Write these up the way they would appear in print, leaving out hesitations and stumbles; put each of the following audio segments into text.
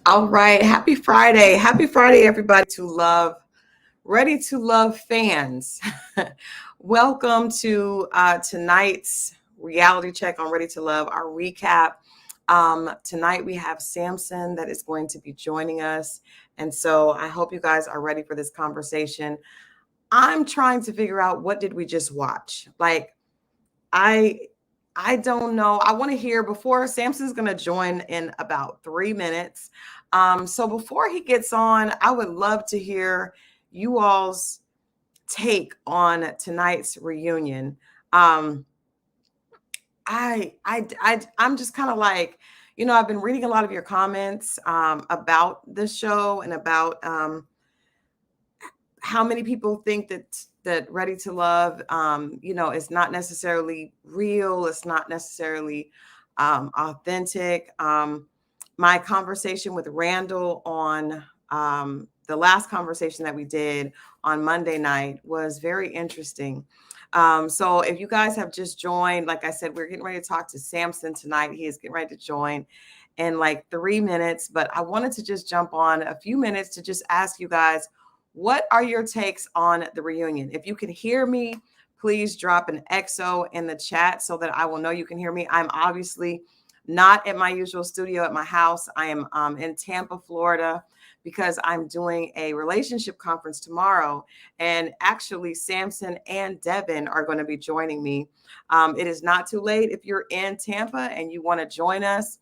All right. Happy Friday. Happy Friday, everybody Ready to Love fans. Welcome to tonight's reality check on Ready to Love, our recap. Tonight we have Samson that is going to be joining us. And so I hope you guys are ready for this conversation. I'm trying to figure out, what did we just watch? I I don't know. I want to hear before Samson's going to join in about 3 minutes. So before he gets on, I would love to hear you all's take on tonight's reunion. Um, I'm just kind of like, I've been reading a lot of your comments about the show and about how many people think that Ready to Love, is not necessarily real. It's not necessarily authentic. My conversation with Randall on the last conversation that we did on Monday night was very interesting. So if you guys have just joined, like I said, we're getting ready to talk to Samson tonight. He is getting ready to join in like 3 minutes, but I wanted to just jump on a few minutes to just ask you guys, what are your takes on the reunion? If you can hear me, please drop an XO in the chat so that I will know you can hear me. I'm obviously not at my usual studio at my house. I am in Tampa, Florida, because I'm doing a relationship conference tomorrow. And actually, Samson and Devin are going to be joining me. It is not too late. If you're in Tampa and you want to join us,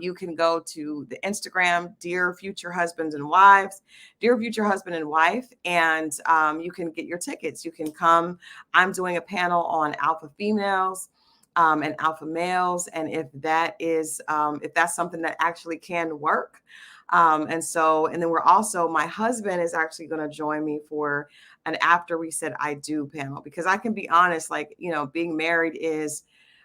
you can go to the Instagram, Dear Future Husbands and Wives, Dear Future Husband and Wife, and you can get your tickets. You can come. I'm doing a panel on alpha females and alpha males, and if that's something that actually can work. And then my husband is actually going to join me for an After We Said I Do panel, because I can be honest, being married is,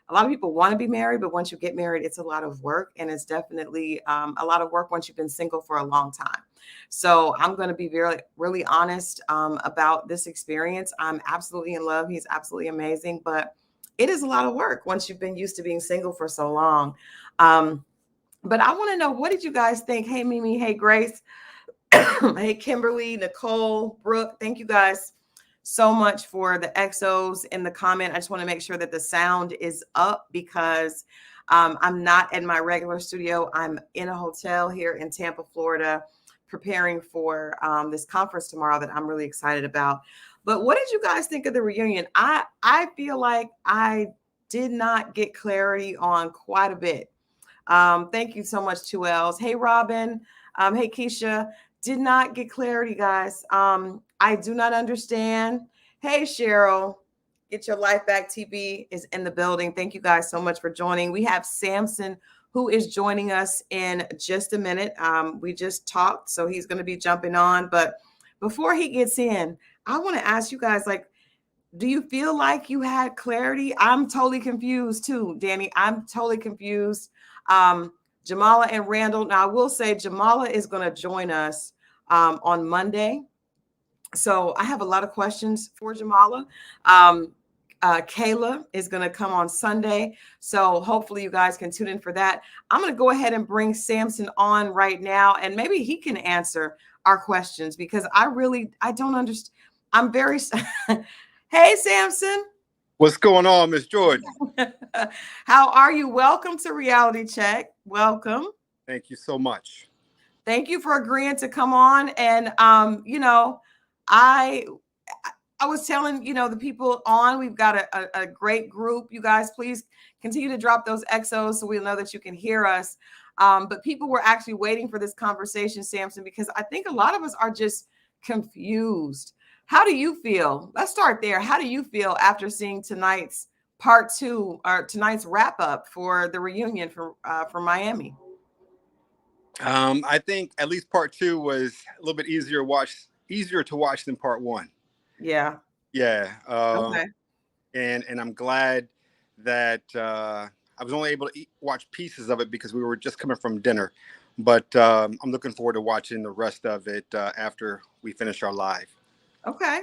a lot of people want to be married, but once you get married, it's a lot of work. And it's definitely a lot of work once you've been single for a long time. So I'm going to be very, really honest about this experience. I'm absolutely in love. He's absolutely amazing, but it is a lot of work once you've been used to being single for so long. But I want to know, what did you guys think? Hey, Mimi. Hey, Grace. Hey, Kimberly, Nicole, Brooke. Thank you guys so much for the XOs in the comment. I just want to make sure that the sound is up, because I'm not in my regular studio. I'm in a hotel here in Tampa, Florida, preparing for this conference tomorrow that I'm really excited about. But what did you guys think of the reunion? I feel like I did not get clarity on quite a bit. Thank you so much, 2Ls. Hey, Robin. Hey, Keisha. Did not get clarity, guys. I do not understand. Hey, Cheryl. Get Your Life Back TV is in the building. Thank you guys so much for joining. We have Samson, who is joining us in just a minute. We just talked, so he's going to be jumping on. But before he gets in, I want to ask you guys, do you feel like you had clarity? I'm totally confused too, Danny. I'm totally confused. Jamala and Randall. Now, I will say Jamala is going to join us on Monday. So I have a lot of questions for Jamala. Kayla is going to come on Sunday. So hopefully you guys can tune in for that. I'm going to go ahead and bring Samson on right now, and maybe he can answer our questions, because I don't understand. I'm very, hey, Samson. What's going on, Miss Jordan? How are you? Welcome to Reality Check. Welcome. Thank you so much. Thank you for agreeing to come on. And I was telling the people on, we've got a great group. You guys, please continue to drop those XOs so we'll know that you can hear us. But people were actually waiting for this conversation, Samson, because I think a lot of us are just confused. How do you feel? Let's start there. How do you feel after seeing tonight's part 2, or tonight's wrap up for the reunion from Miami? I think at least part 2 was a little bit easier to watch than part 1. Yeah. Yeah. Okay. And I'm glad that I was only able to watch pieces of it because we were just coming from dinner. But I'm looking forward to watching the rest of it after we finish our live. Okay.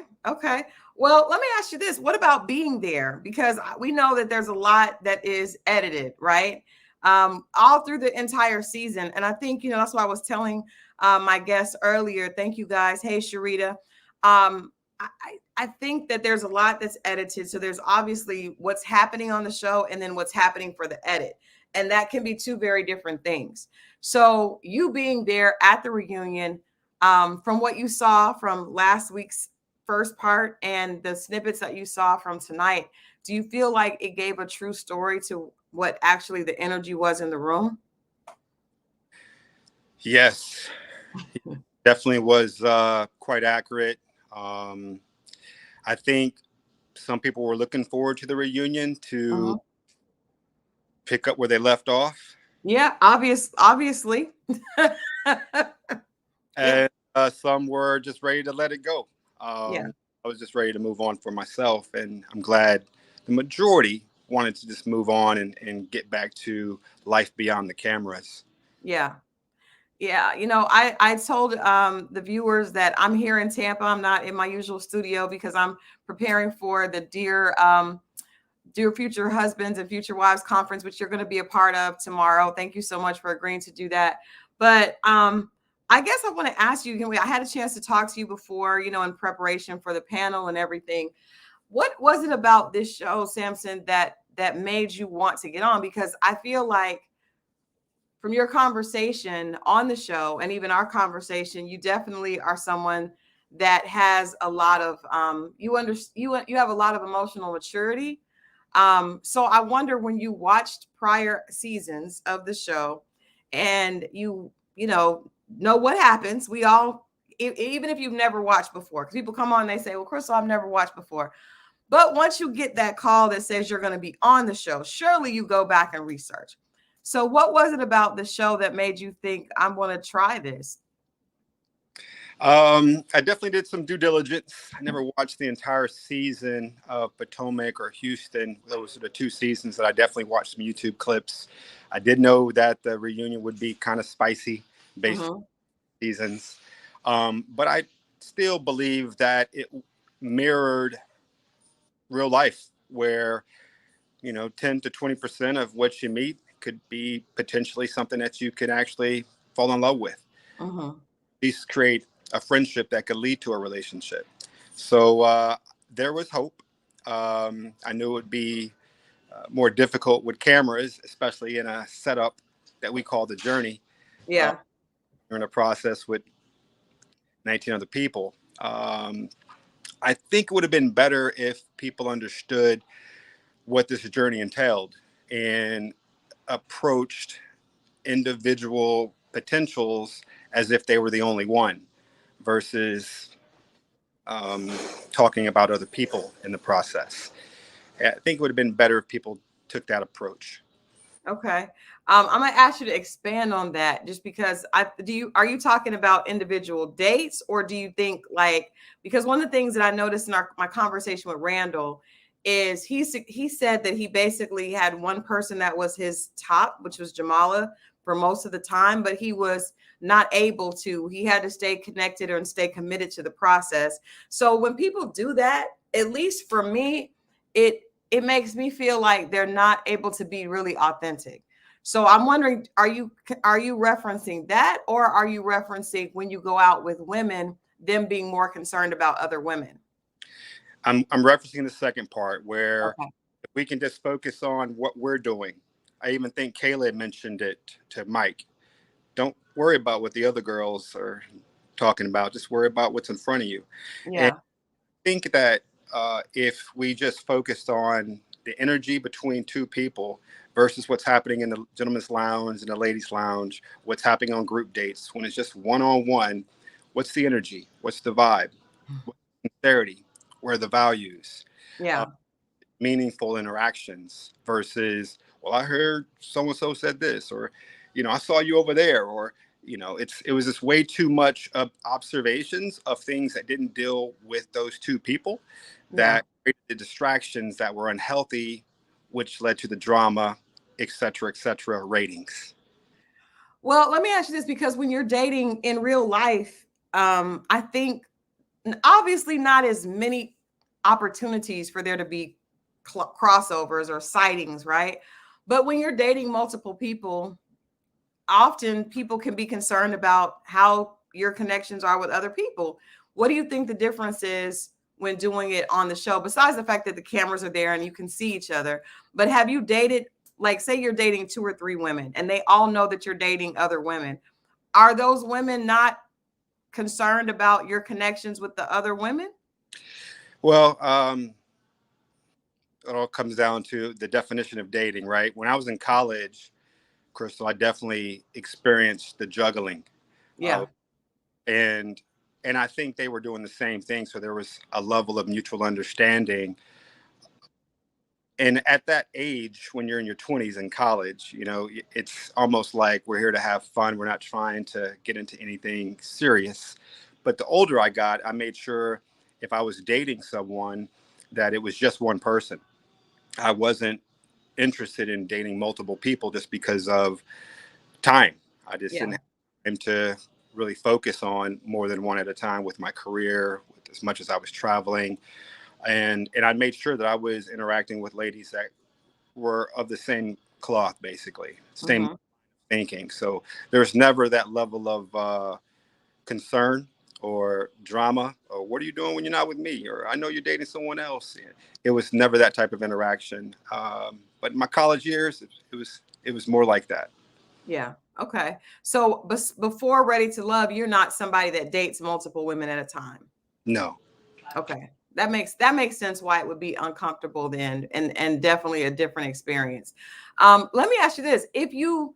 Well, let me ask you this. What about being there? Because we know that there's a lot that is edited, right? all through the entire season. And I think, that's why I was telling my guests earlier. Thank you guys. Hey, Sharita. I think that there's a lot that's edited. So there's obviously what's happening on the show and then what's happening for the edit. And that can be two very different things. So you being there at the reunion, from what you saw from last week's first part and the snippets that you saw from tonight, do you feel like it gave a true story to what actually the energy was in the room? Yes, definitely was quite accurate. I think some people were looking forward to the reunion to pick up where they left off. Yeah, obviously. And some were just ready to let it go. Yeah. I was just ready to move on for myself, and I'm glad the majority wanted to just move on and get back to life beyond the cameras. Yeah. Yeah, I told the viewers that I'm here in Tampa. I'm not in my usual studio because I'm preparing for the Dear Future Husbands and Future Wives conference, which you're going to be a part of tomorrow. Thank you so much for agreeing to do that. But I guess I want to ask you, I had a chance to talk to you before, in preparation for the panel and everything. What was it about this show, Samson, that made you want to get on? Because I feel like from your conversation on the show and even our conversation, you definitely are someone that has a lot of you have a lot of emotional maturity. So I wonder, when you watched prior seasons of the show and you know what happens. We all, even if you've never watched before, because people come on and they say, well, Crystal, I've never watched before. But once you get that call that says you're going to be on the show, surely you go back and research. So what was it about the show that made you think, I'm going to try this? I definitely did some due diligence. I never watched the entire season of Potomac or Houston. Those are the two seasons that I definitely watched some YouTube clips. I did know that the reunion would be kind of spicy based on seasons. But I still believe that it mirrored real life, where 10 to 20% of what you meet could be potentially something that you could actually fall in love with. At least create a friendship that could lead to a relationship. So there was hope. I knew it would be more difficult with cameras, especially in a setup that we call the journey. Yeah. We're in a process with 19 other people. I think it would have been better if people understood what this journey entailed and approached individual potentials as if they were the only one, versus talking about other people in the process. I think it would have been better if people took that approach. Okay. I'm gonna ask you to expand on that, just because are you talking about individual dates, or do you think, like, because one of the things that I noticed in my conversation with Randall is he said that he basically had one person that was his top, which was Jamala, for most of the time, but he was not able to. He had to stay connected and stay committed to the process. So when people do that, at least for me, it makes me feel like they're not able to be really authentic. So I'm wondering, are you referencing that, or are you referencing when you go out with women, them being more concerned about other women? I'm referencing the second part, where Okay. if we can just focus on what we're doing. I even think Kayla mentioned it to Mike. Don't worry about what the other girls are talking about. Just worry about what's in front of you. Yeah. And I think that if we just focused on the energy between two people versus what's happening in the gentleman's lounge and the ladies' lounge, what's happening on group dates, when it's just one-on-one, what's the energy? What's the vibe? What's the sincerity? Where are the values? Yeah. Meaningful interactions versus, well, I heard so-and-so said this, or, I saw you over there, or, it was just way too much of observations of things that didn't deal with those two people, that created the distractions that were unhealthy, which led to the drama, et cetera, ratings. Well, let me ask you this, because when you're dating in real life, I think obviously not as many opportunities for there to be crossovers or sightings, right? But when you're dating multiple people, often people can be concerned about how your connections are with other people. What do you think the difference is when doing it on the show, besides the fact that the cameras are there and you can see each other? But have you dated, like, say you're dating 2 or 3 women and they all know that you're dating other women? Are those women not concerned about your connections with the other women? Well, it all comes down to the definition of dating, right? When I was in college, Crystal, I definitely experienced the juggling, uh, Yeah. and I think they were doing the same thing. So there was a level of mutual understanding. And at that age, when you're in your 20s in college, you know, it's almost like we're here to have fun. We're not trying to get into anything serious. But the older I got, I made sure if I was dating someone that it was just one person. I wasn't interested in dating multiple people just because of time. I just didn't Yeah. have time to really focus on more than one at a time with my career, with as much as I was traveling. And I made sure that I was interacting with ladies that were of the same cloth, basically, same Hmm. thinking. So there's never that level of concern or drama or what are you doing when you're not with me, or I know you're dating someone else. It was never that type of interaction. But in my college years, it was more like that. Yeah. Okay. So before Ready to Love, you're not somebody that dates multiple women at a time. No. Okay. That makes sense why it would be uncomfortable then, and definitely a different experience. Let me ask you this. If you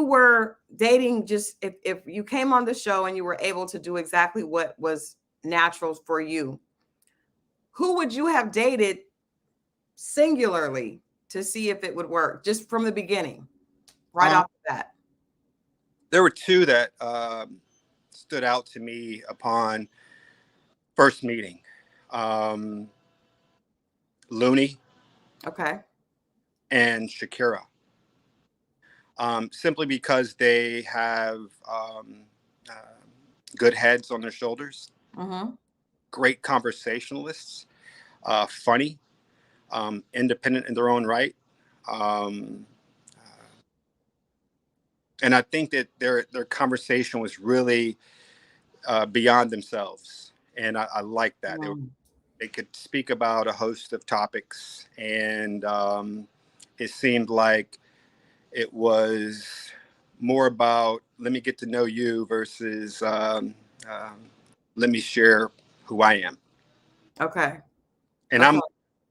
were dating, just if you came on the show and you were able to do exactly what was natural for you, who would you have dated singularly to see if it would work just from the beginning, right um, off the bat? there were two that stood out to me upon first meeting. um, Looney Okay. and Shakira, simply because they have uh, good heads on their shoulders, Mm-hmm. great conversationalists, funny, independent in their own right. Um, and I think that their conversation was really beyond themselves, and I like that they could speak about a host of topics, and it seemed like it was more about let me get to know you versus um, let me share who I am, Okay. and Okay. I'm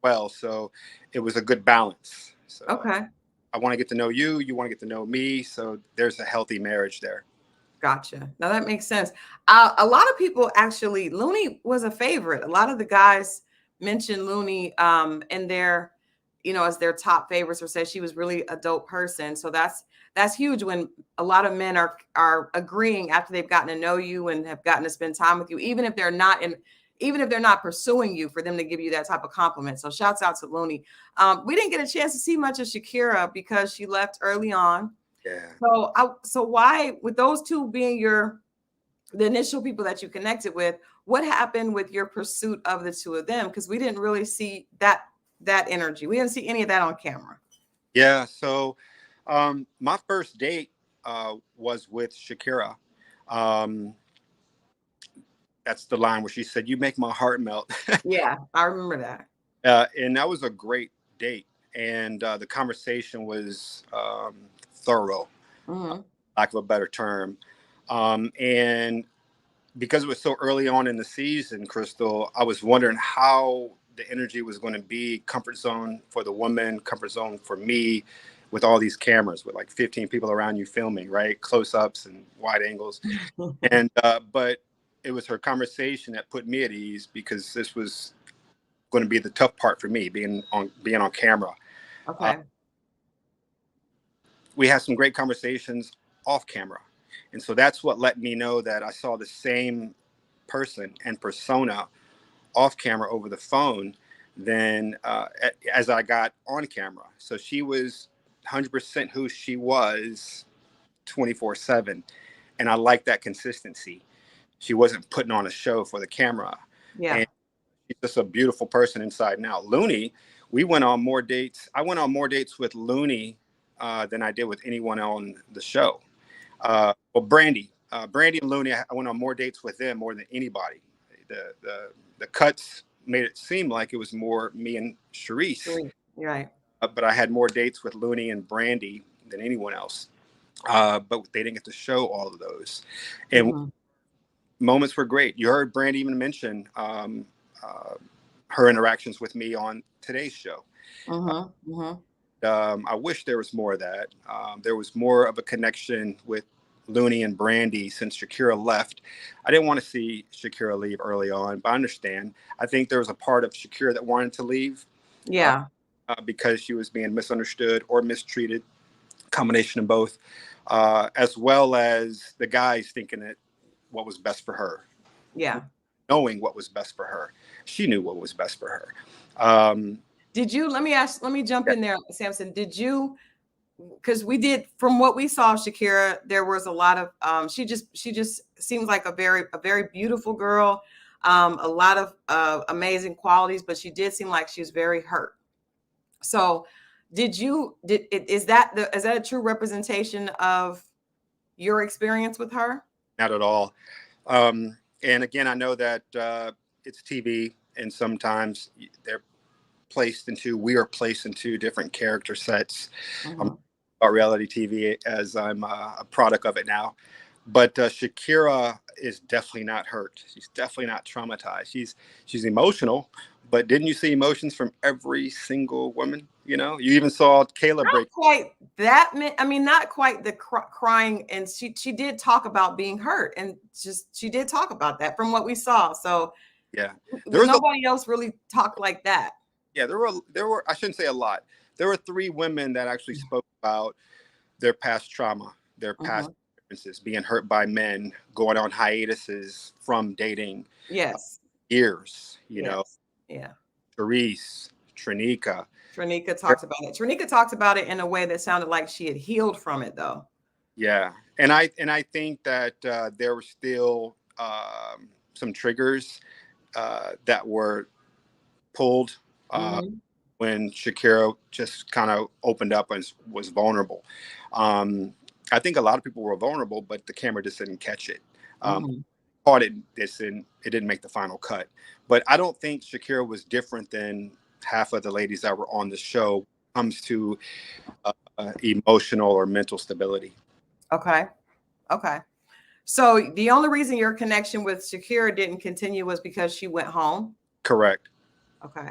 well, so it was a good balance. So Okay. I want to get to know you, you want to get to know me, so there's a healthy marriage there. Gotcha. Now that makes sense. A lot of people actually, Looney was a favorite. A lot of the guys mentioned Looney in their, as their top favorites, or said she was really a dope person. So that's huge when a lot of men are agreeing after they've gotten to know you and have gotten to spend time with you, even if they're not pursuing you, for them to give you that type of compliment. So shouts out to Looney. We didn't get a chance to see much of Shakira because she left early on. Yeah. So why, with those two being the initial people that you connected with, what happened with your pursuit of the two of them? Because we didn't really see that energy. We didn't see any of that on camera. Yeah. So my first date was with Shakira. Um, that's the line where she said, "You make my heart melt." Yeah, I remember that. And that was a great date. And the conversation was thorough, Hmm. lack of a better term. And because it was so early on in the season, Crystal, I was wondering how the energy was going to be. Comfort zone for the woman, comfort zone for me, with all these cameras, with like 15 people around you filming, right? Close ups and wide angles. And, but it was her conversation that put me at ease because this was going to be the tough part for me, being on camera. Uh, Okay. we had some great conversations off camera, and so that's what let me know that I saw the same person and persona off camera over the phone than as I got on camera. So she was 100% who she was 24/7, and I like that consistency. She wasn't putting on a show for the camera, Yeah. and she's just a beautiful person inside and out. Looney, we went on more dates. I went on more dates with Looney than I did with anyone on the show. Well, Brandi and Looney, I went on more dates with them more than anybody. The cuts made it seem like it was more me and Shareese, Right. but I had more dates with Looney and Brandi than anyone else. But they didn't get to show all of those, and Mm-hmm. moments were great. You heard Brandi even mention her interactions with me on today's show. Mm-hmm. Mm-hmm. I wish there was more of that. There was more of a connection with Looney and Brandi since Shakira left. I didn't want to see Shakira leave early on, but I understand. I think there was a part of Shakira that wanted to leave uh, Yeah. because she was being misunderstood or mistreated, combination of both, as well as the guys thinking that what was best for her, Yeah. knowing what was best for her. She knew what was best for her. Um, Did you, let me jump yeah, in there, Samson. Did you, because we did, from what we saw of Shakira, there was a lot of she just seems like a very beautiful girl, a lot of amazing qualities, but she did seem like she was very hurt. So is that a true representation of your experience with her? not at all. And again, I know that it's TV, and sometimes we are placed into different character sets. I'm Mm-hmm. about reality TV as I'm a product of it now. But Shakira is definitely not hurt. She's definitely not traumatized. She's emotional, but didn't you see emotions from every single woman? You know, you even saw Kayla Not break. quite that I mean, not quite the crying, and she did talk about being hurt, and just she did talk about that from what we saw. So Yeah, there was a nobody else really talked like that. yeah there were I shouldn't say a lot. There were three women that actually spoke about their past trauma, their past Mhm. experiences, being hurt by men, going on hiatuses from dating Yes. years. You know, Yes. Yeah. Charisse, Trinica. Tranika talks about it. Tranika talks about it in a way that sounded like she had healed from it, though. Yeah, and I think that there were still some triggers that were pulled Hmm. when Shakira just kind of opened up and was vulnerable. Um, I think a lot of people were vulnerable, but the camera just didn't catch it. Hmm. Caught it, it didn't make the final cut. But I don't think Shakira was different than half of the ladies that were on the show when it comes to emotional or mental stability. Okay. Okay. So the only reason your connection with Shakira didn't continue was because she went home. Correct. Okay.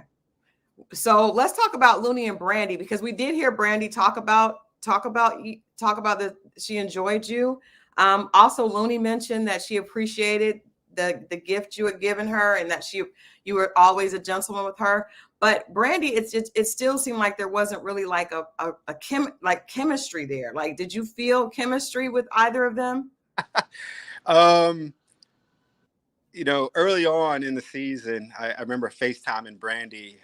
So let's talk about Looney and Brandi, because we did hear Brandi talk about that she enjoyed you. Also, Looney mentioned that she appreciated the gift you had given her, and that you were always a gentleman with her. But Brandi, it still seemed like there wasn't really like like chemistry there. Like, did you feel chemistry with either of them? Um, early on in the season, I remember FaceTiming Brandi.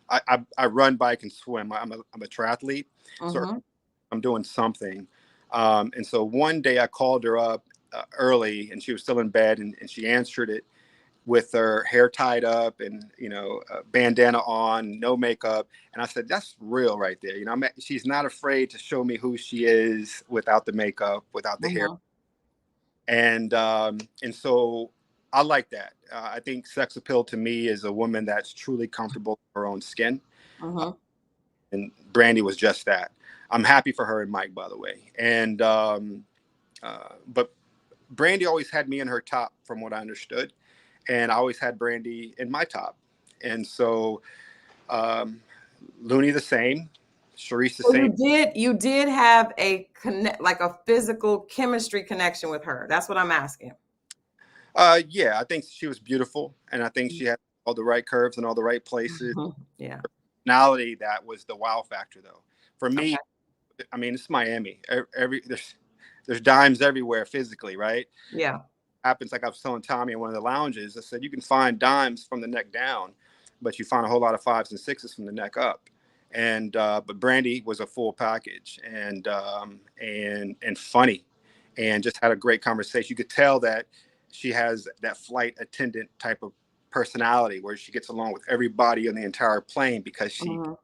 I run, bike, and swim. I'm a triathlete, so Mm-hmm. I'm doing something. And so one day I called her up early, and she was still in bed, and she answered it with her hair tied up and a bandana on, no makeup. And I said, "That's real right there." She's not afraid to show me who she is without the makeup, without the hair, Mm-hmm. and so I like that. I think sex appeal to me is a woman that's truly comfortable in her own skin, Mm-hmm. and Brandi was just that. I'm happy for her and Mike, by the way. And but Brandi always had me in her top, from what I understood, and I always had Brandi in my top. And so um, Looney the same, Shareese the So same. you did have a connect, like a physical chemistry connection with her. That's what I'm asking. Yeah, I think she was beautiful, and I think she had all the right curves and all the right places. Mhm. Yeah. Personality, that was the wow factor, though. For me, Okay. I mean, it's Miami. There's dimes everywhere physically, right? Yeah. Happens, like I was telling Tommy in one of the lounges. I said you can find dimes from the neck down, but you find a whole lot of fives and sixes from the neck up. And but Brandi was a full package, and funny, and just had a great conversation. You could tell that she has that flight attendant type of personality where she gets along with everybody on the entire plane because she Mhm.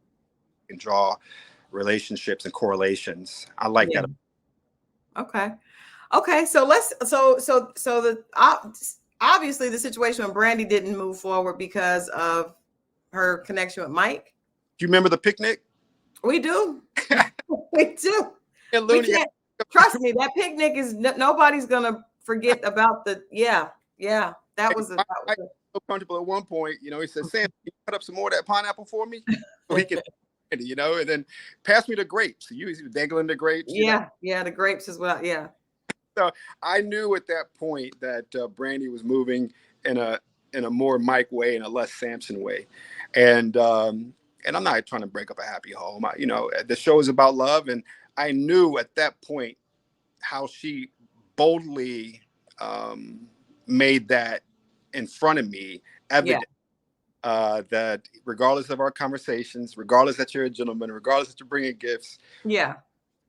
can draw relationships and correlations. I like Yeah. that. Okay. Okay. So the obviously the situation with Brandi didn't move forward because of her connection with Mike. Do you remember the picnic? We do. We do. And We Looney can't trust me. That picnic is nobody's gonna forget about the yeah. That was a that I was so comfortable at one point, he said, Sam, can you cut up some more of that pineapple for me? So he a can, and then pass me the grapes. He was dangling the grapes. yeah, the grapes as well. Yeah. So I knew at that point that Brandi was moving in a more Mike way and a less Samson way, and I'm not trying to break up a happy home. The show is about love, and I knew at that point how she boldly made that in front of me Yeah. evident. That regardless of our conversations, regardless that you're a gentleman, regardless that you're bringing gifts, Yeah.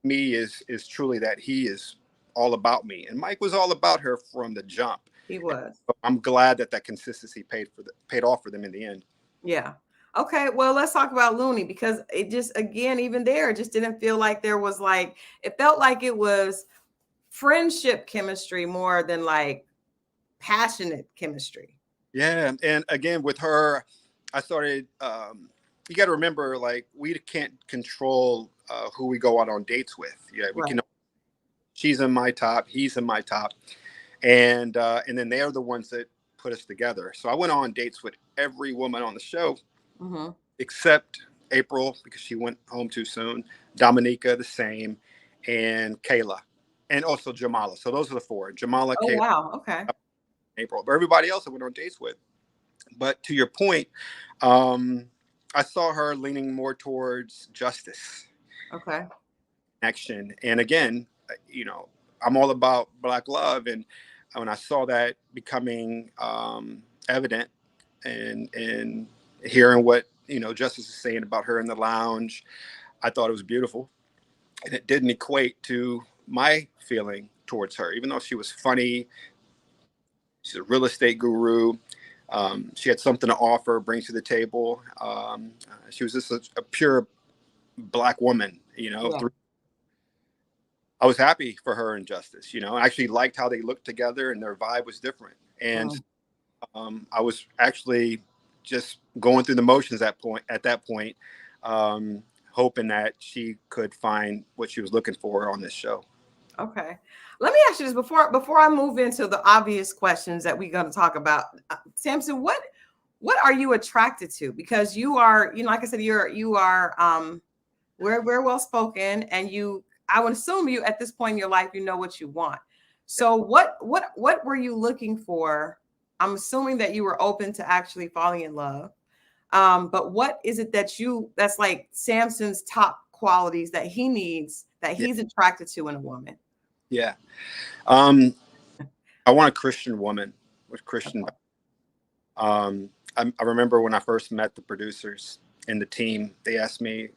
me is truly that he is all about me, and Mike was all about her from the jump. He was. I'm glad that consistency paid off for them in the end. Yeah. Okay. Well, let's talk about Looney because it just again, even there, it just didn't feel like there was like it felt like it was friendship chemistry more than like passionate chemistry. Yeah, and again with her, I started. You got to remember, like we can't control who we go out on dates with. Yeah, we Right. can. She's in my top. He's in my top, and then they're the ones that put us together. So I went on dates with every woman on the show Mm-hmm. except April because she went home too soon. Dominica the same, and Kayla, and also Jamala. So those are the four: Jamala, Oh Kayla, wow. Okay. April. But everybody else I went on dates with. But to your point, um, I saw her leaning more towards justice, Okay. action, and again, I'm all about Black love, and when I saw that becoming evident, and hearing what Justice is saying about her in the lounge, I thought it was beautiful, and it didn't equate to my feeling towards her, even though she was funny. She's a real estate guru. She had something to offer, bring to the table. She was just a pure Black woman, Yeah. I was happy for her and Justice, I actually liked how they looked together and their vibe was different. And Mm. I was actually just going through the motions at that point, hoping that she could find what she was looking for on this show. Okay. Let me ask you this before I move into the obvious questions that we're going to talk about. Samson, what are you attracted to? Because you are, like I said, you are very well spoken, and I would assume you at this point in your life you know what you want. So what were you looking for? I'm assuming that you were open to actually falling in love. But what is it that's like Samson's top qualities that he needs that Yeah. he's attracted to in a woman? Yeah. Um, I want a Christian woman with Christian. Okay. I remember when I first met the producers and the team, they asked me,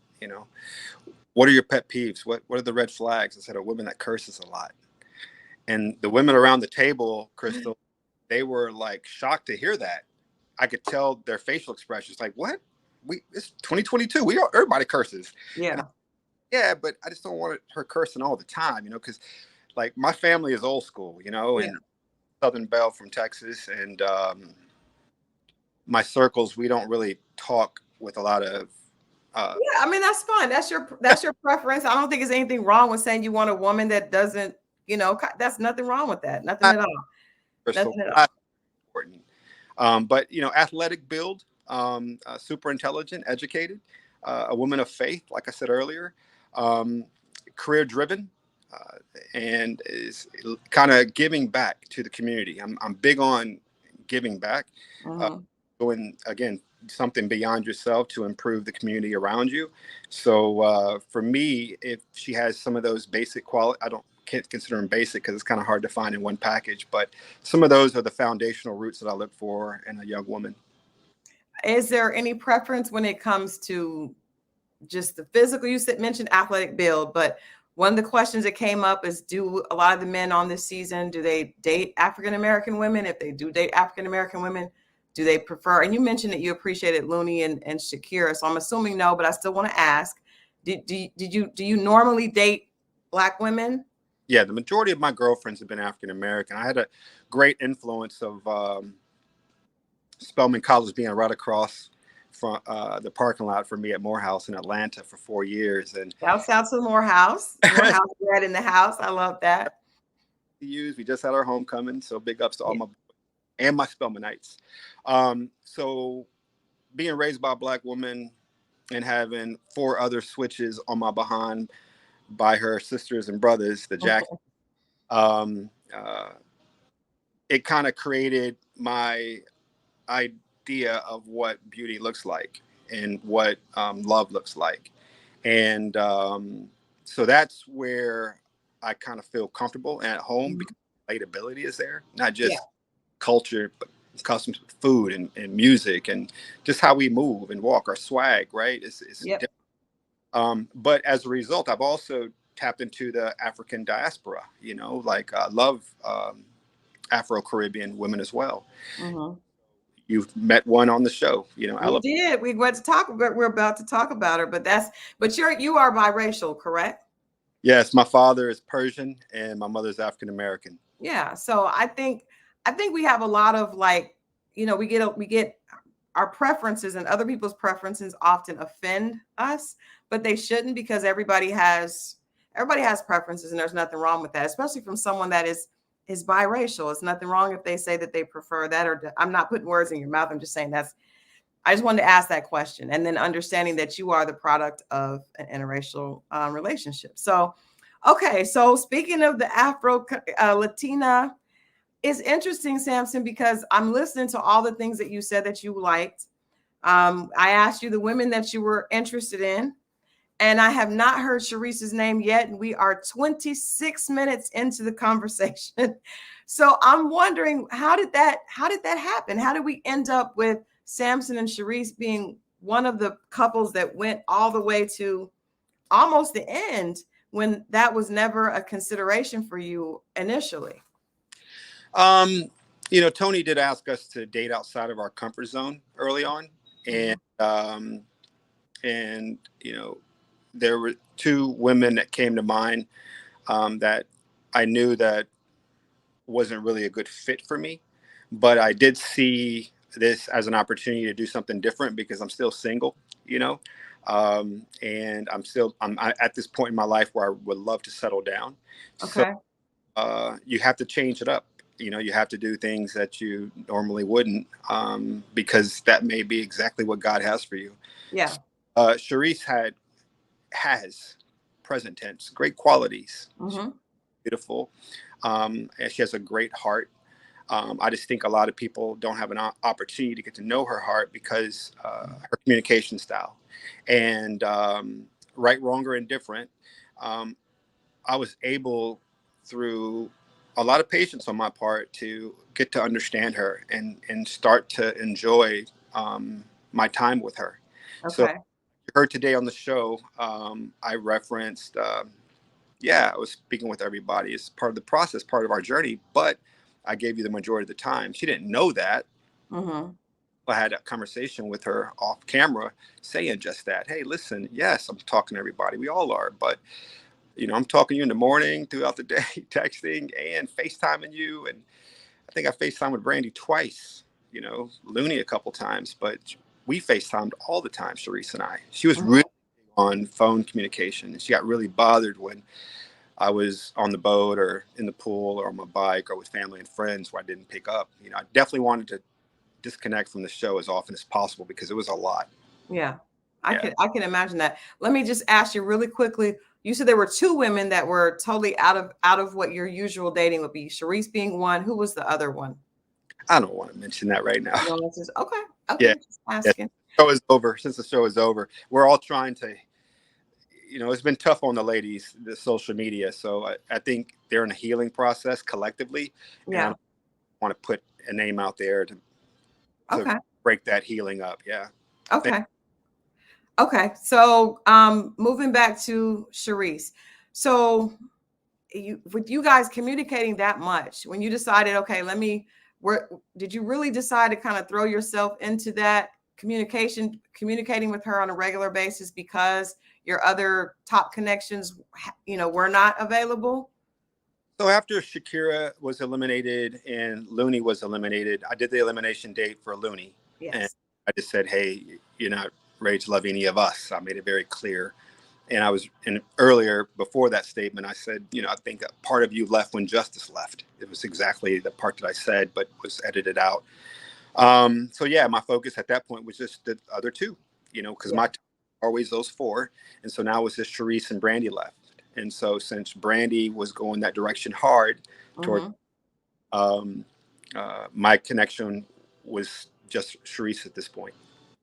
what are your pet peeves? What are the red flags? I said, a woman that curses a lot. And the women around the table, Crystal, they were like shocked to hear that. I could tell their facial expressions, like, what? It's 2022. Everybody curses. And Yeah. yeah, but I just don't want her cursing all the time, because like my family is old school, Yeah. and Southern Belle from Texas, and my circles, we don't really talk with a lot of. Yeah, I mean that's fine. That's your preference. I don't think there's anything wrong with saying you want a woman that doesn't, that's nothing wrong with that. Nothing at all. Crystal, Nothing at all. not important. But athletic build, super intelligent, educated, a woman of faith, like I said earlier, career driven, and is kind of giving back to the community. I'm big on giving back, Mhm. doing again something beyond yourself to improve the community around you. So for me, if she has some of those basic quality, can't consider them basic because it's kind of hard to find in one package, but some of those are the foundational roots that I look for in a young woman. Is there any preference when it comes to just the physical? Mentioned athletic build, but one of the questions that came up is, do a lot of the men on this season, do they date African American women? If they do date African American women, Do they prefer? And you mentioned that you appreciated Looney and Shakira, so I'm assuming no, but I still want to ask: do you normally date Black women? Yeah, the majority of my girlfriends have been African American. I had a great influence of Spelman College being right across from the parking lot for me at Morehouse in Atlanta for 4 years, and Shouts out to Morehouse. Morehouse Red in the house. I love that. we just had our homecoming, so big ups to all Yeah. my and my Spelmanites. So being raised by a Black woman and having 4 other switches on my behind by her sisters and brothers, the Jack, um, uh, it kind of created my idea of what beauty looks like and what love looks like. And so that's where I kind of feel comfortable and at home because relatability is there, not Yeah. just culture, but customs, food and music and just how we move and walk, our swag, right? It's Yep. different. But as a result, I've also tapped into the African diaspora, like love Afro-Caribbean women as well. Mm-hmm. You've met one on the show, We did. We went to talk about. We're about to talk about her, but you are biracial, correct? Yes, my father is Persian and my mother's African American. Yeah. So I think we have a lot of we get our preferences, and other people's preferences often offend us, but they shouldn't, because everybody has preferences, and there's nothing wrong with that, especially from someone that is biracial. It's nothing wrong if they say that they prefer that, or I'm not putting words in your mouth. I'm just saying I just wanted to ask that question, and then understanding that you are the product of an interracial relationship. So, okay. So speaking of the Afro Latina, it's interesting, Samson, because I'm listening to all the things that you said that you liked. I asked you the women that you were interested in, and I have not heard Shareese's name yet. And we are 26 minutes into the conversation. So I'm wondering, how did that happen? How did we end up with Samson and Shareese being one of the couples that went all the way to almost the end, when that was never a consideration for you initially? Tony did ask us to date outside of our comfort zone early on, and there were 2 women that came to mind that I knew that wasn't really a good fit for me, but I did see this as an opportunity to do something different because I'm still single, and I'm at this point in my life where I would love to settle down. Okay. So you have to change it up. You have to do things that you normally wouldn't, because that may be exactly what God has for you. Yeah. Shareese has present tense, great qualities. Mm-hmm. Beautiful. And she has a great heart. I just think a lot of people don't have an opportunity to get to know her heart because her communication style. And right, wrong, or indifferent, I was able, through a lot of patience on my part, to get to understand her and start to enjoy my time with her. So Okay. you heard today on the show, I referenced, I was speaking with everybody. It's part of the process, part of our journey, but I gave you the majority of the time. She didn't know that. Mm-hmm. I had a conversation with her off camera saying just that. Hey, listen, yes, I'm talking to everybody. We all are, but I'm talking to you in the morning, throughout the day, texting and FaceTiming you. And I think I FaceTimed with Brandi twice, Looney a couple times, but we FaceTimed all the time, Charisse and I. She was really on phone communication, and she got really bothered when I was on the boat or in the pool or on my bike or with family and friends where I didn't pick up. I definitely wanted to disconnect from the show as often as possible because it was a lot. Yeah. I Yeah. can imagine that. Let me just ask you really quickly. You said there were 2 women that were totally out of what your usual dating would be. Shareese being one. Who was the other one? I don't want to mention that right now. No, it's just, okay. Yeah. Just asking. The show is over. Since the show is over, we're all trying to, it's been tough on the ladies, the social media. So I think they're in a healing process collectively. Yeah. And I want to put a name out there to Okay. break that healing up. Yeah. Okay. Okay. So moving back to Shareese. So with you guys communicating that much, when you decided, okay, let me did you really decide to kind of throw yourself into that communicating with her on a regular basis because your other top connections, were not available? So after Shakira was eliminated and Looney was eliminated, I did the elimination date for Looney, and Yes. I just said, "Hey, you're not ready to love any of us." I made it very clear. And I was, and earlier before that statement, I said, I think a part of you left when Justice left. It was exactly the part that I said, but was edited out. So yeah, my focus at that point was just the other two, because Yeah. my always those four, and so now it was just Charisse and Brandi left. And so since Brandi was going that direction hard toward, Mm-hmm. um, my connection was just Charisse at this point.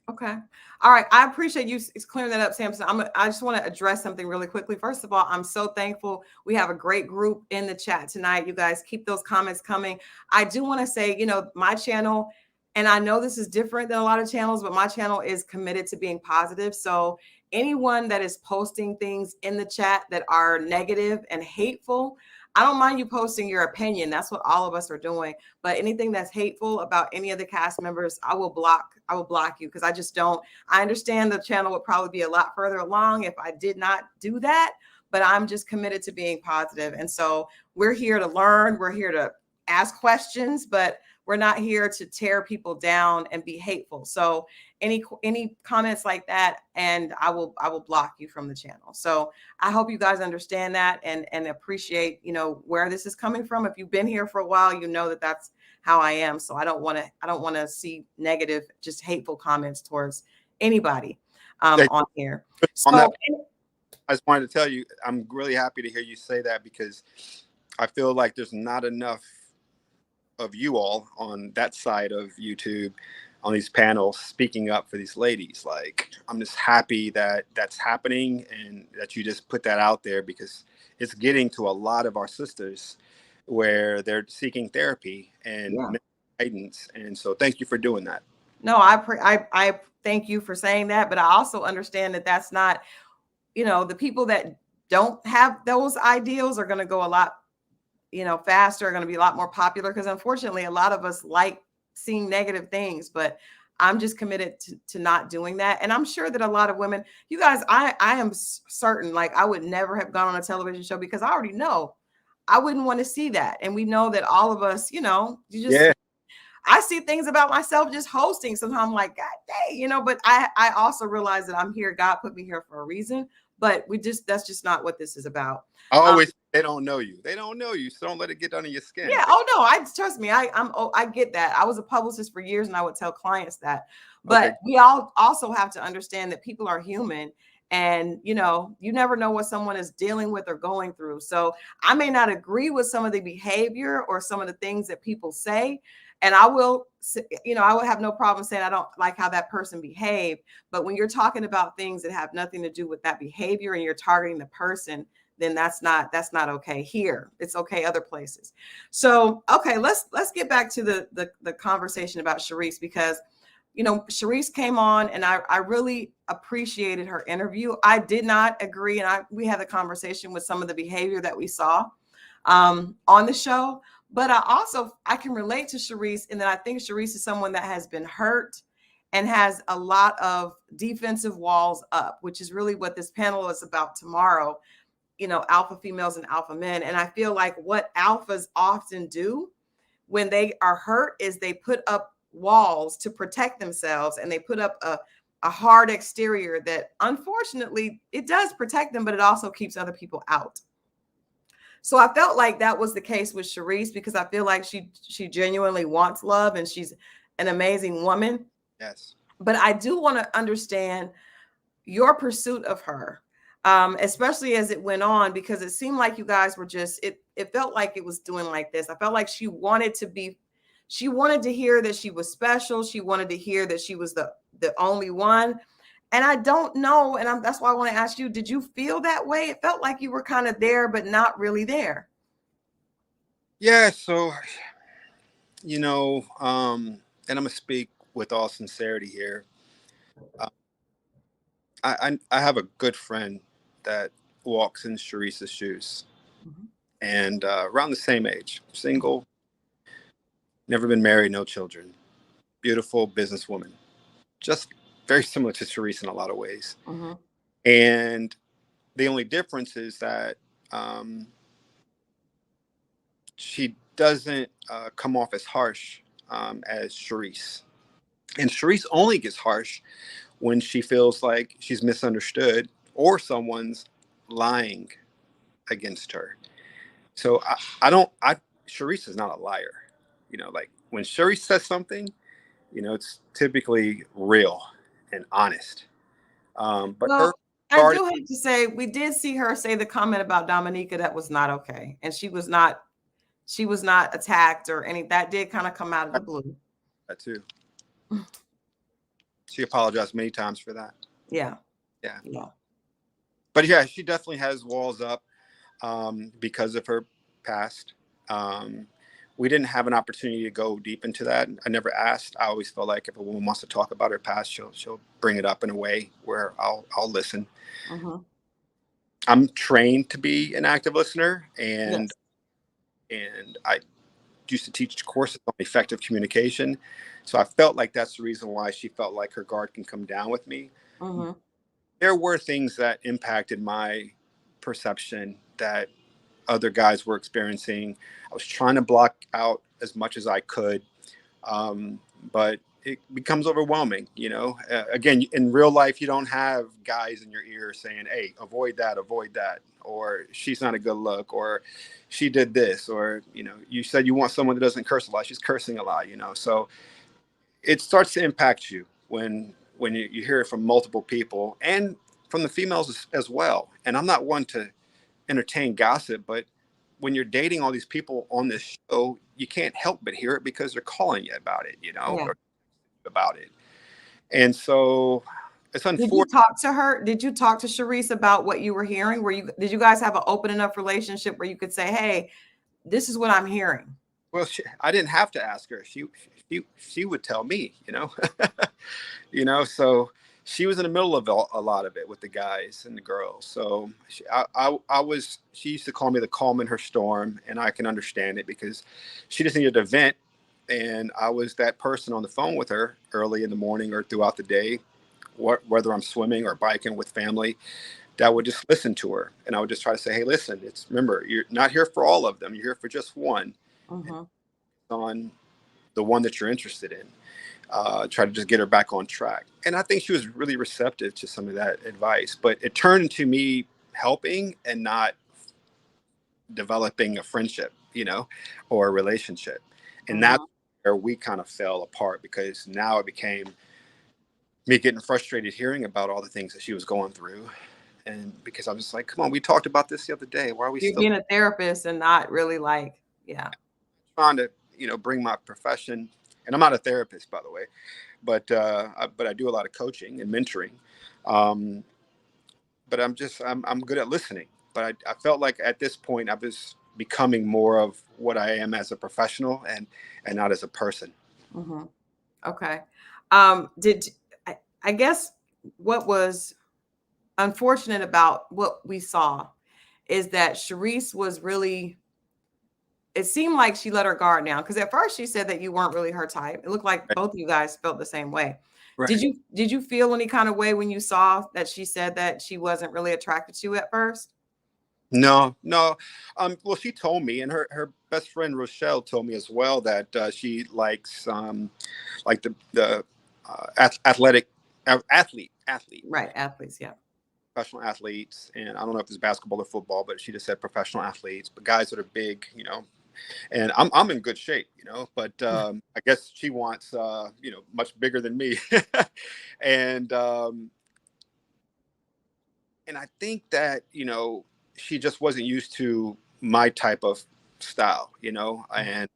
Okay. All right. I appreciate you clearing that up, Samson. I just want to address something really quickly. First of all, I'm so thankful. We have a great group in the chat tonight. You guys keep those comments coming. I do want to say, my channel, and I know this is different than a lot of channels, but my channel is committed to being positive. So anyone that is posting things in the chat that are negative and hateful, I don't mind you posting your opinion. That's what all of us are doing. But anything that's hateful about any of the cast members, I will block you, because I just don't. I understand the channel would probably be a lot further along if I did not do that, but I'm just committed to being positive. And so we're here to learn, we're here to ask questions, but we're not here to tear people down and be hateful. So any comments like that, and I will block you from the channel. So I hope you guys understand that and appreciate, where this is coming from. If you've been here for a while, you know that that's how I am. So I don't want to see negative, just hateful comments towards anybody on here. On that, So I just wanted to tell you, I'm really happy to hear you say that, because I feel like there's not enough of you all on that side of YouTube on these panels speaking up for these ladies. Like, I'm just happy that that's happening and that you just put that out there, because it's getting to a lot of our sisters where they're seeking therapy and yeah. guidance. And so thank you for doing that. No, I thank you for saying that, but I also understand that that's not, the people that don't have those ideals are going to go a lot, faster, are going to be a lot more popular, because unfortunately a lot of us like seeing negative things. But I'm just committed to not doing that. And I'm sure that a lot of women, you guys, I am certain, like, I would never have gone on a television show, because I already know I wouldn't want to see that. And we know that all of us, Yeah. I see things about myself just hosting. Sometimes I'm like, God dang, but I also realize that I'm here. God put me here for a reason, but that's just not what this is about. I always, they don't know you. They don't know you. So don't let it get under your skin. Yeah. Oh no, I trust me. I get that. I was a publicist for years, and I would tell clients that, but Okay. we all also have to understand that people are human. And, you never know what someone is dealing with or going through. So I may not agree with some of the behavior or some of the things that people say. And I will have no problem saying I don't like how that person behaved. But when you're talking about things that have nothing to do with that behavior and you're targeting the person, then that's not okay here. It's okay other places. So, okay, let's get back to the conversation about Shareese, because Shareese came on and I really appreciated her interview. I did not agree, and we had a conversation with some of the behavior that we saw on the show. But I can relate to Shareese, and that I think Shareese is someone that has been hurt and has a lot of defensive walls up, which is really what this panel is about tomorrow. Alpha females and alpha men. And I feel like what alphas often do when they are hurt is they put up walls to protect themselves, and they put up a hard exterior that unfortunately it does protect them, but it also keeps other people out. So I felt like that was the case with Shareese, because I feel like she genuinely wants love, and she's an amazing woman. Yes. But I do want to understand your pursuit of her, especially as it went on, because it seemed like you guys were just, it felt like it was doing like this. I felt like she wanted to hear that she was special. She wanted to hear that she was the only one. And I don't know. And that's why I want to ask you, did you feel that way? It felt like you were kind of there, but not really there. Yeah. So, and I'm going to speak with all sincerity here. I have a good friend that walks in Sharissa's shoes, Mhm. and around the same age, single. never been married, no children. Beautiful businesswoman, just very similar to Charisse in a lot of ways. Mm-hmm. And the only difference is that um, she doesn't come off as harsh as Charisse. And Charisse only gets harsh when she feels like she's misunderstood or someone's lying against her. So Charisse is not a liar. Like when Charisse says something, it's typically real and honest. But her Well, I guard, do have to say, we did see her say the comment about Dominica that was not okay, and she was not attacked or any. That did kind of come out of the blue. that too. She apologized many times for that. Yeah, Yeah. yeah. But yeah, she definitely has walls up because of her past. We didn't have an opportunity to go deep into that. I never asked. I always felt like if a woman wants to talk about her past, she'll bring it up in a way where I'll listen. Mm-hmm. I'm trained to be an active listener, and Yes. I used to teach courses on effective communication. So I felt like that's the reason why she felt like her guard can come down with me. Mm-hmm. There were things that impacted my perception that other guys were experiencing. I was trying to block out as much as I could, but it becomes overwhelming. Again, in real life, you don't have guys in your ear saying, "Hey, avoid that," or "She's not a good look," or "She did this," or you said you want someone that doesn't curse a lot. She's cursing a lot. So it starts to impact you when you hear it from multiple people and from the females as well. And I'm not one to entertain gossip, but when you're dating all these people on this show, you can't help but hear it because they're calling you about it, Yeah. or about it. And so it's Did you unfortunate. talk to her? Did you talk to Shareese about what you were hearing? Did you guys have an open enough relationship where you could say, "Hey, this is what I'm hearing"? Well, I didn't have to ask her. She would tell me, So she was in the middle of a lot of it with the guys and the girls. So she used to call me the calm in her storm, and I can understand it because she just needed to vent. And I was that person on the phone with her early in the morning or throughout the day, whether I'm swimming or biking with family, that would just listen to her. And I would just try to say, "Hey, listen, remember, you're not here for all of them. You're here for just one, Mm-hmm. on the one that you're interested in." Try to just get her back on track. And I think she was really receptive to some of that advice, but it turned into me helping and not developing a friendship, or a relationship. And that's Mm-hmm. where we kind of fell apart because now it became me getting frustrated hearing about all the things that she was going through. And because I was just like, come on, we talked about this the other day. Why are we You're still being a therapist and not really like, yeah. trying to, bring my profession? And I'm not a therapist, by the way, but I do a lot of coaching and mentoring. Um, but I'm good at listening. But I felt like at this point I was becoming more of what I am as a professional and not as a person. Mm-hmm. Okay. Did I guess what was unfortunate about what we saw is that Shareese was really, it seemed like she let her guard down because at first she said that you weren't really her type. It looked like Right. both of you guys felt the same way. Did Right. you feel any kind of way when you saw that she said that she wasn't really attracted to you at first? No, no. Well, she told me, and her best friend Rochelle told me as well that she likes like the athletic athlete Right, athletes, yeah. professional athletes, and I don't know if it's basketball or football, but she just said professional athletes, but guys that are big, and I'm in good shape, but I guess she wants, much bigger than me. and, and I think that, she just wasn't used to my type of style, and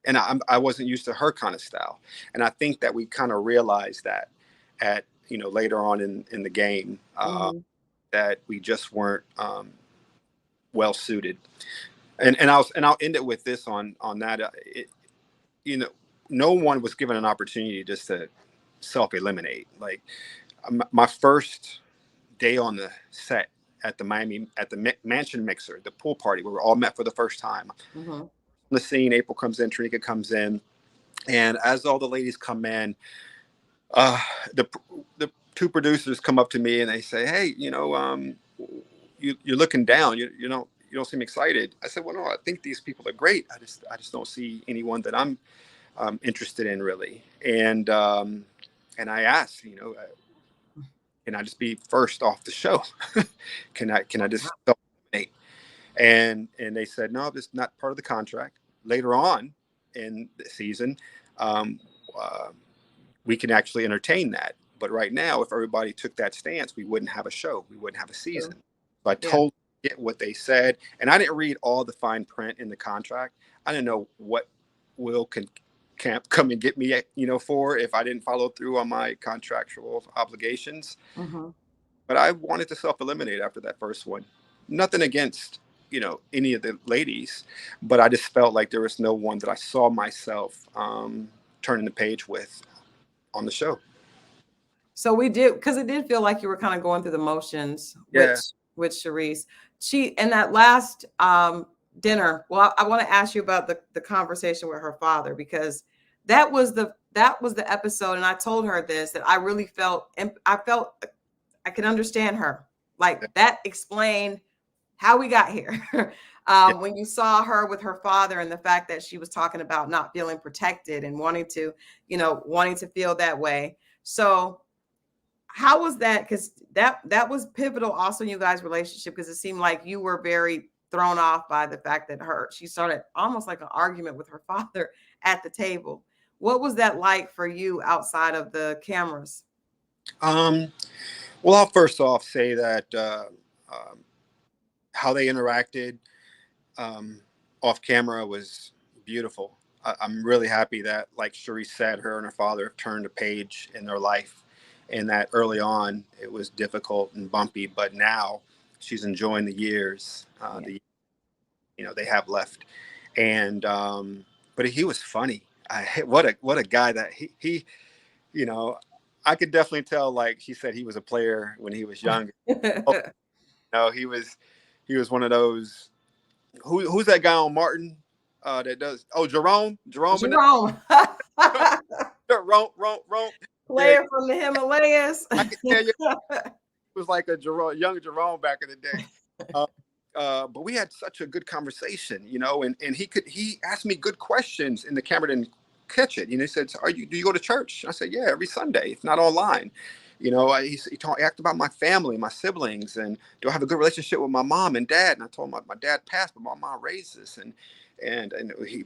I wasn't used to her kind of style. And I think that we kind of realized that at, later on in the game, Mhm, that we just weren't well suited. And I'll end it with this on that. You know, no one was given an opportunity just to self eliminate. Like my first day on the set at the Mansion Mixer, the pool party where we all met for the first time. mhm, the scene. April comes in, Tanika comes in, and as all the ladies come in, uh, the the two producers come up to me and they say, "Hey, you're looking down. You don't seem excited." I said, "Well, no, I think these people are great. I just don't see anyone that I'm interested in really." And I asked, can I just be first off the show? Can I just eliminate? And they said, no, this is not part of the contract. Later on in the season, um, uh, we can actually entertain that. But right now, if everybody took that stance, we wouldn't have a show. We wouldn't have a season. True. So I Yeah. told it what they said, and I didn't read all the fine print in the contract. I didn't know what Will can't come and get me, for if I didn't follow through on my contractual obligations. Mm-hmm. But I wanted to self-eliminate after that first one. Nothing against, any of the ladies, but I just felt like there was no one that I saw myself turning the page with on the show. So we did, because it did feel like you were kind of going through the motions Yeah. with Shareese. She in that last dinner. Well, I want to ask you about the conversation with her father, because that was the episode, and I told her this, that I really felt, and I felt I could understand her. Like that explained how we got here. Yeah. When you saw her with her father, and the fact that she was talking about not feeling protected and wanting to feel that way. So how was that? Because that was pivotal also in you guys' relationship, because it seemed like you were very thrown off by the fact that she started almost like an argument with her father at the table. What was that like for you outside of the cameras? Well, I'll first off say that um, how they interacted um, off camera was beautiful. I'm really happy that, like Shareese said, her and her father have turned a page in their life, and that early on it was difficult and bumpy, but now she's enjoying the years they have left. And but he was funny. What a guy that he you know I could definitely tell, like she said, he was a player when he was young. Oh, no, he was one of those. Who's that guy on Martin that does? Oh, Jerome and Jerome. Jerome. Yeah, Player from the Himalayas. I can tell you, it was like a young Jerome back in the day. But we had such a good conversation, and he asked me good questions, and the camera didn't catch it. He said, do you go to church? I said, yeah, every Sunday, if not online. He asked about my family, my siblings, and do I have a good relationship with my mom and dad? And I told him my dad passed, but my mom raised us, and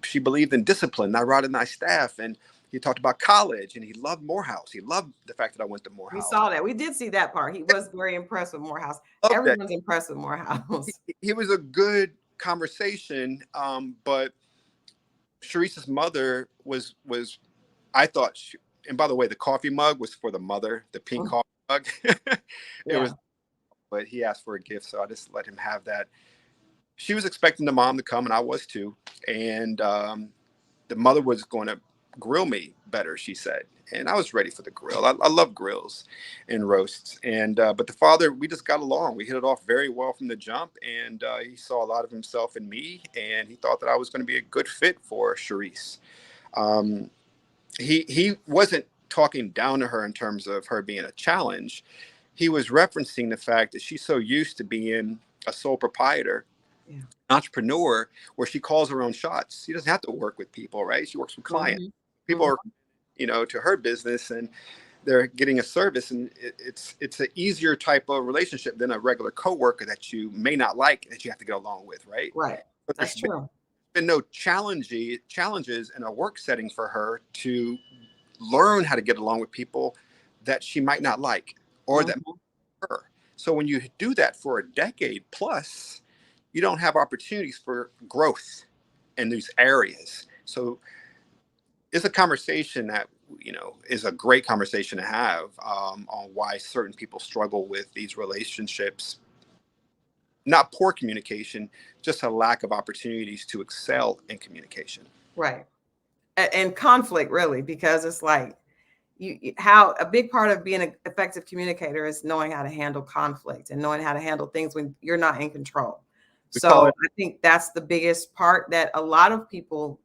she believed in discipline. I ride a nice staff, and he talked about college, and he loved Morehouse. He loved the fact that I went to We Morehouse. saw that. We did see that part. He was very impressed with Morehouse. Everyone's impressed with Morehouse. He was a good conversation, but Shareese's mother was I thought and by the way, the coffee mug was for the mother, the pink coffee mug. It was, but he asked for a gift, so I just let him have that. She was expecting the mom to come, and I was too. And the mother was going to grill me better, she said, and I was ready for the grill. I love grills and roasts, and but the father, we just got along. We hit it off very well from the jump, and he saw a lot of himself in me, and he thought that I was going to be a good fit for Shareese. Um, he wasn't talking down to her in terms of her being a challenge. He was referencing the fact that she's so used to being a sole proprietor, entrepreneur, where she calls her own shots. She doesn't have to work with people, right? She works with clients. People are, to her business, and they're getting a service, and it's an easier type of relationship than a regular coworker that you may not like, that you have to get along with, right? Right. But That's true. Been no challenges in a work setting for her to learn how to get along with people that she might not like, or that her. So when you do that for a decade plus, you don't have opportunities for growth in these areas. So it's a conversation that is a great conversation to have on why certain people struggle with these relationships. Not poor communication, just a lack of opportunities to excel in communication. Right. And conflict, really, because it's like how a big part of being an effective communicator is knowing how to handle conflict and knowing how to handle things when you're not in control. We call So it. I think that's the biggest part that a lot of people,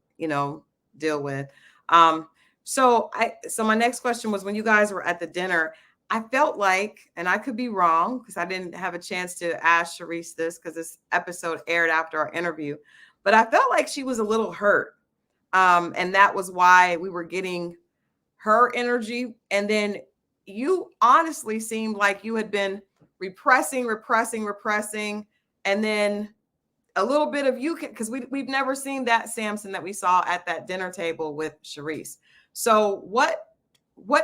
deal with. Um, so my next question was, when you guys were at the dinner, I felt like, and I could be wrong because I didn't have a chance to ask Shareese this because this episode aired after our interview, but I felt like she was a little hurt. And that was why we were getting her energy. And then you honestly seemed like you had been repressing. And then a little bit of you, because we've never seen that Samson that we saw at that dinner table with Shareese. So what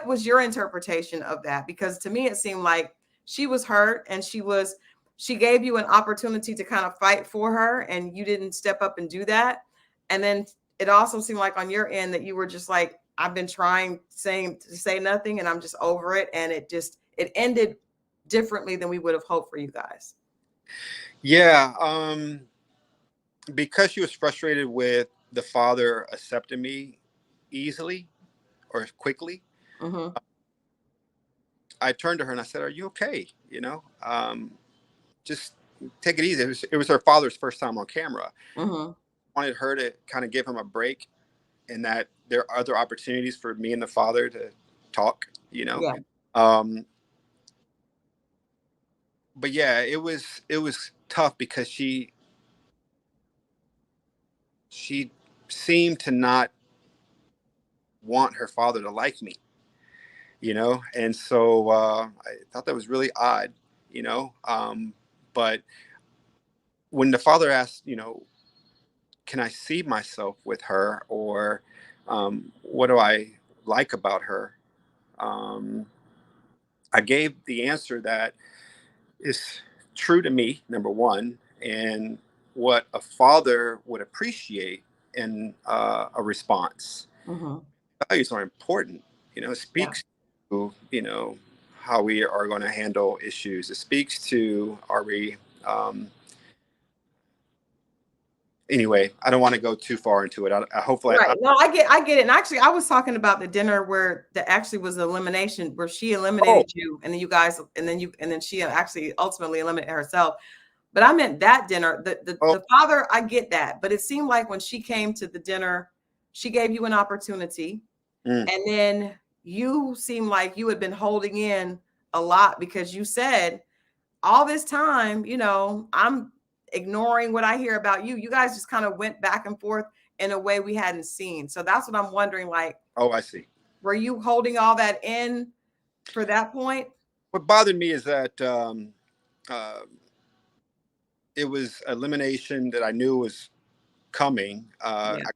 was your interpretation of that? Because to me, it seemed like she was hurt and she gave you an opportunity to kind of fight for her and you didn't step up and do that. And then it also seemed like on your end that you were just like, I've been trying to say nothing and I'm just over it. And it ended differently than we would have hoped for you guys. Yeah. Because she was frustrated with the father accepting me easily or quickly, Mm-hmm. I turned to her and I said, "Are you okay? Just take it easy." It was her father's first time on camera. Mm-hmm. I wanted her to kind of give him a break, and that there are other opportunities for me and the father to talk. Yeah. Um, but yeah, it was tough because she seemed to not want her father to like me, and so I thought that was really odd, but when the father asked, can I see myself with her, or what do I like about her, um, I gave the answer that is true to me, number one, and what a father would appreciate in a response. Mm-hmm. Values are important. It Yeah. speaks to, how we are going to handle issues. It speaks to, are we, anyway, I don't want to go too far into it. I hopefully, Right. No, I get it. And actually, I was talking about the dinner where the actually was elimination, where she oh, eliminated you, and then you guys, and then she actually ultimately eliminated herself. But I meant that dinner. oh, The father, I get that, but it seemed like when she came to the dinner, she gave you an opportunity, mm, and then you seemed like you had been holding in a lot because you said all this time, I'm ignoring what I hear about you. You guys just kind of went back and forth in a way we hadn't seen. So that's what I'm wondering. Like, oh, I see. were you holding all that in for that point? What bothered me is that uh, it was elimination that I knew was coming. Yeah. I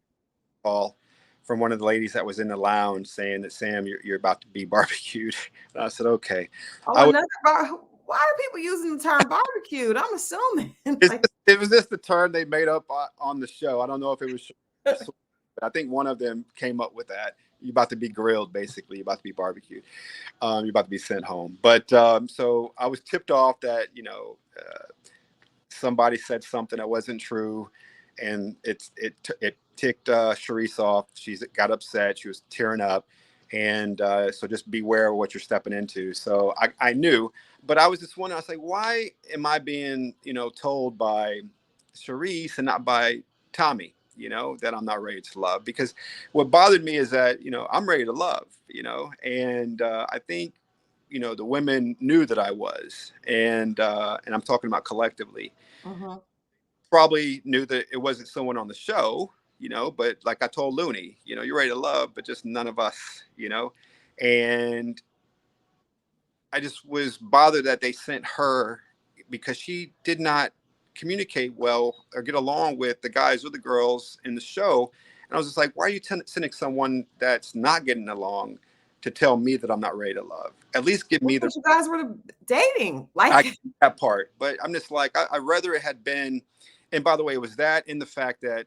call from one of the ladies that was in the lounge saying that, Sam, you're about to be barbecued. And I said, okay. Oh, I was, another bar. Why are people using the term barbecued? I'm assuming. Like, it was just the term they made up on the show. I don't know if it was, but I think one of them came up with that. You're about to be grilled, basically. You're about to be barbecued. You're about to be sent home. But so I was tipped off that, somebody said something that wasn't true, and it ticked Shareese off. She got upset. She was tearing up, and so just beware of what you're stepping into. So I knew, but I was just wondering. I was like, why am I being told by Shareese and not by Tommy? That I'm not ready to love, because what bothered me is that I'm ready to love. And I think the women knew that I was, and I'm talking about collectively, mhm. probably knew that it wasn't someone on the show, but like I told Looney, you're ready to love, but just none of us, and I just was bothered that they sent her because she did not communicate well or get along with the guys or the girls in the show. And I was just like, why are you sending someone that's not getting along to tell me that I'm not ready to love? At least give Well, me the, because you guys were dating. I Like, get that part. But I'm just like, I'd rather it had been, and by the way, it was that in the fact that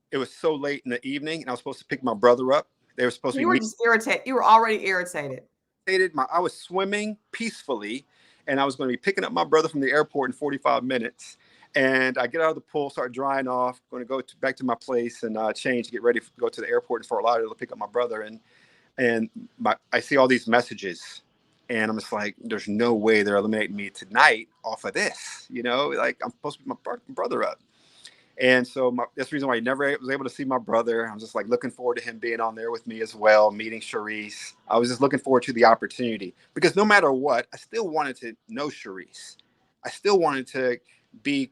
it was so late in the evening and I was supposed to pick my brother up. They were supposed to you be were meeting. just irritated. You were already irritated. I was swimming peacefully, and I was going to be picking up my brother from the airport in 45 minutes. And I get out of the pool, start drying off, going to go back to my place and change, get ready to go to the airport in Fort Lauderdale to pick up my brother. And I see all these messages, And I'm just like, there's no way they're eliminating me tonight off of this. Like I'm supposed to be my brother up. And so that's the reason why I never was able to see my brother. I was just like looking forward to him being on there with me as well, meeting Shareese. I was just looking forward to the opportunity because no matter what, I still wanted to know Shareese. I still wanted to be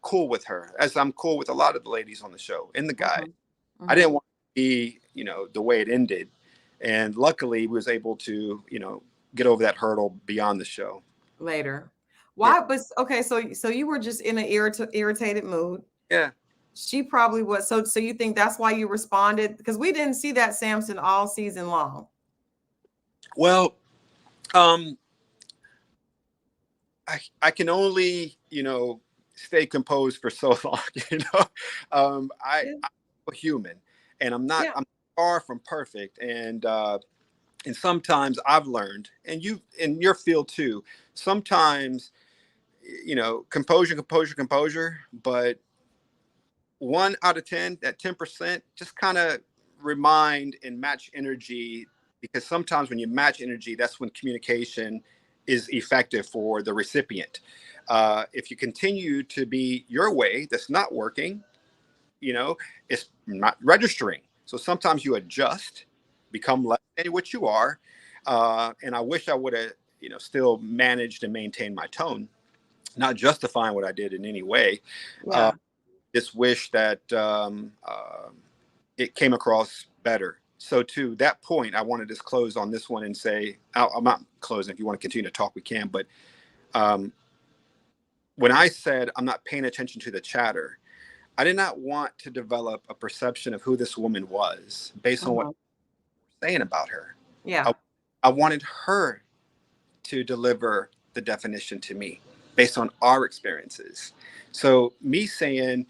cool with her, as I'm cool with a lot of the ladies on the show and the guys. Mhm. I didn't Mhm. want to be, the way it ended. And luckily, we was able to, get over that hurdle beyond the show. Later. Yeah. Why? But okay, so you were just in an irritated mood. Yeah. She probably was. So you think that's why you responded? Because we didn't see that Samson all season long. Well, um, I can only, stay composed for so long, Yeah. I'm a human and Yeah. I'm far from perfect. And sometimes I've learned, and you in your field too, sometimes, composure, but 1 out of 10, that 10%, just kind of remind and match energy, because sometimes when you match energy, that's when communication is effective for the recipient. If you continue to be your way, that's not working, it's not registering. So sometimes you adjust, become less than what you are. And I wish I would have, still managed and maintained my tone, not justifying what I did in any way. Uh, Yeah. just wish that it came across better. So to that point, I want to just close on this one and say, I'm not closing. If you want to continue to talk, we can. But um, when I said I'm not paying attention to the chatter, I did not want to develop a perception of who this woman was based on what Mhm. I'm saying about her. I, Yeah. I wanted her to deliver the definition to me based on our experiences. So me saying,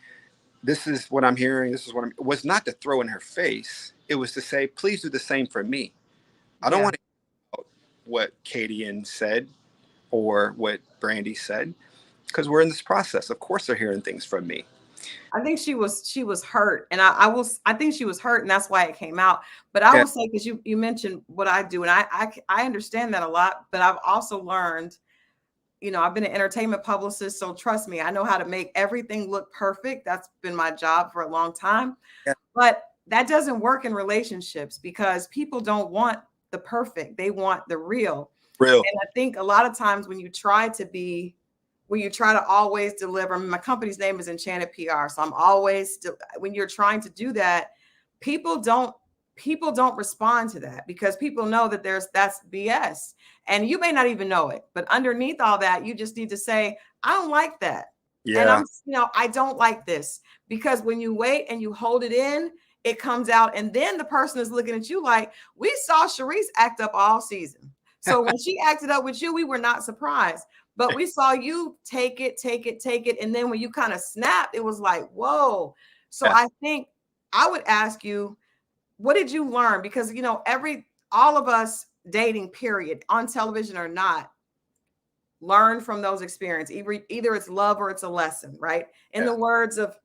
this is what I'm hearing, this is what I'm, was not to throw in her face. It was to say, please do the same for me. I don't Yeah. want to hear what Katie said or what Brandi said, because we're in this process. Of course they're hearing things from me. I think she was hurt, and I think she was hurt, and that's why it came out. But I Yeah. will say, because you mentioned what I do, and I understand that a lot. But I've also learned, I've been an entertainment publicist, so trust me, I know how to make everything look perfect. That's been my job for a long time. Yeah. But that doesn't work in relationships because people don't want the perfect; they want the real. Real. And I think a lot of times when you try to always deliver, I mean, my company's name is Enchanted PR. So I'm always, when you're trying to do that, people don't, people don't respond to that because people know that that's BS. And you may not even know it, but underneath all that, you just need to say, I don't like that. And Yeah. I don't like this, because when you wait and you hold it in, it comes out. And then the person is looking at you like, we saw Shareese act up all season. So when she acted up with you, we were not surprised. But we saw you take it, take it, take it. And then when you kind of snapped, it was like, whoa. So Yeah. I think I would ask you, what did you learn? Because, all of us dating, period, on television or not, learn from those experiences. Either it's love or it's a lesson, right? In Yeah. the words of,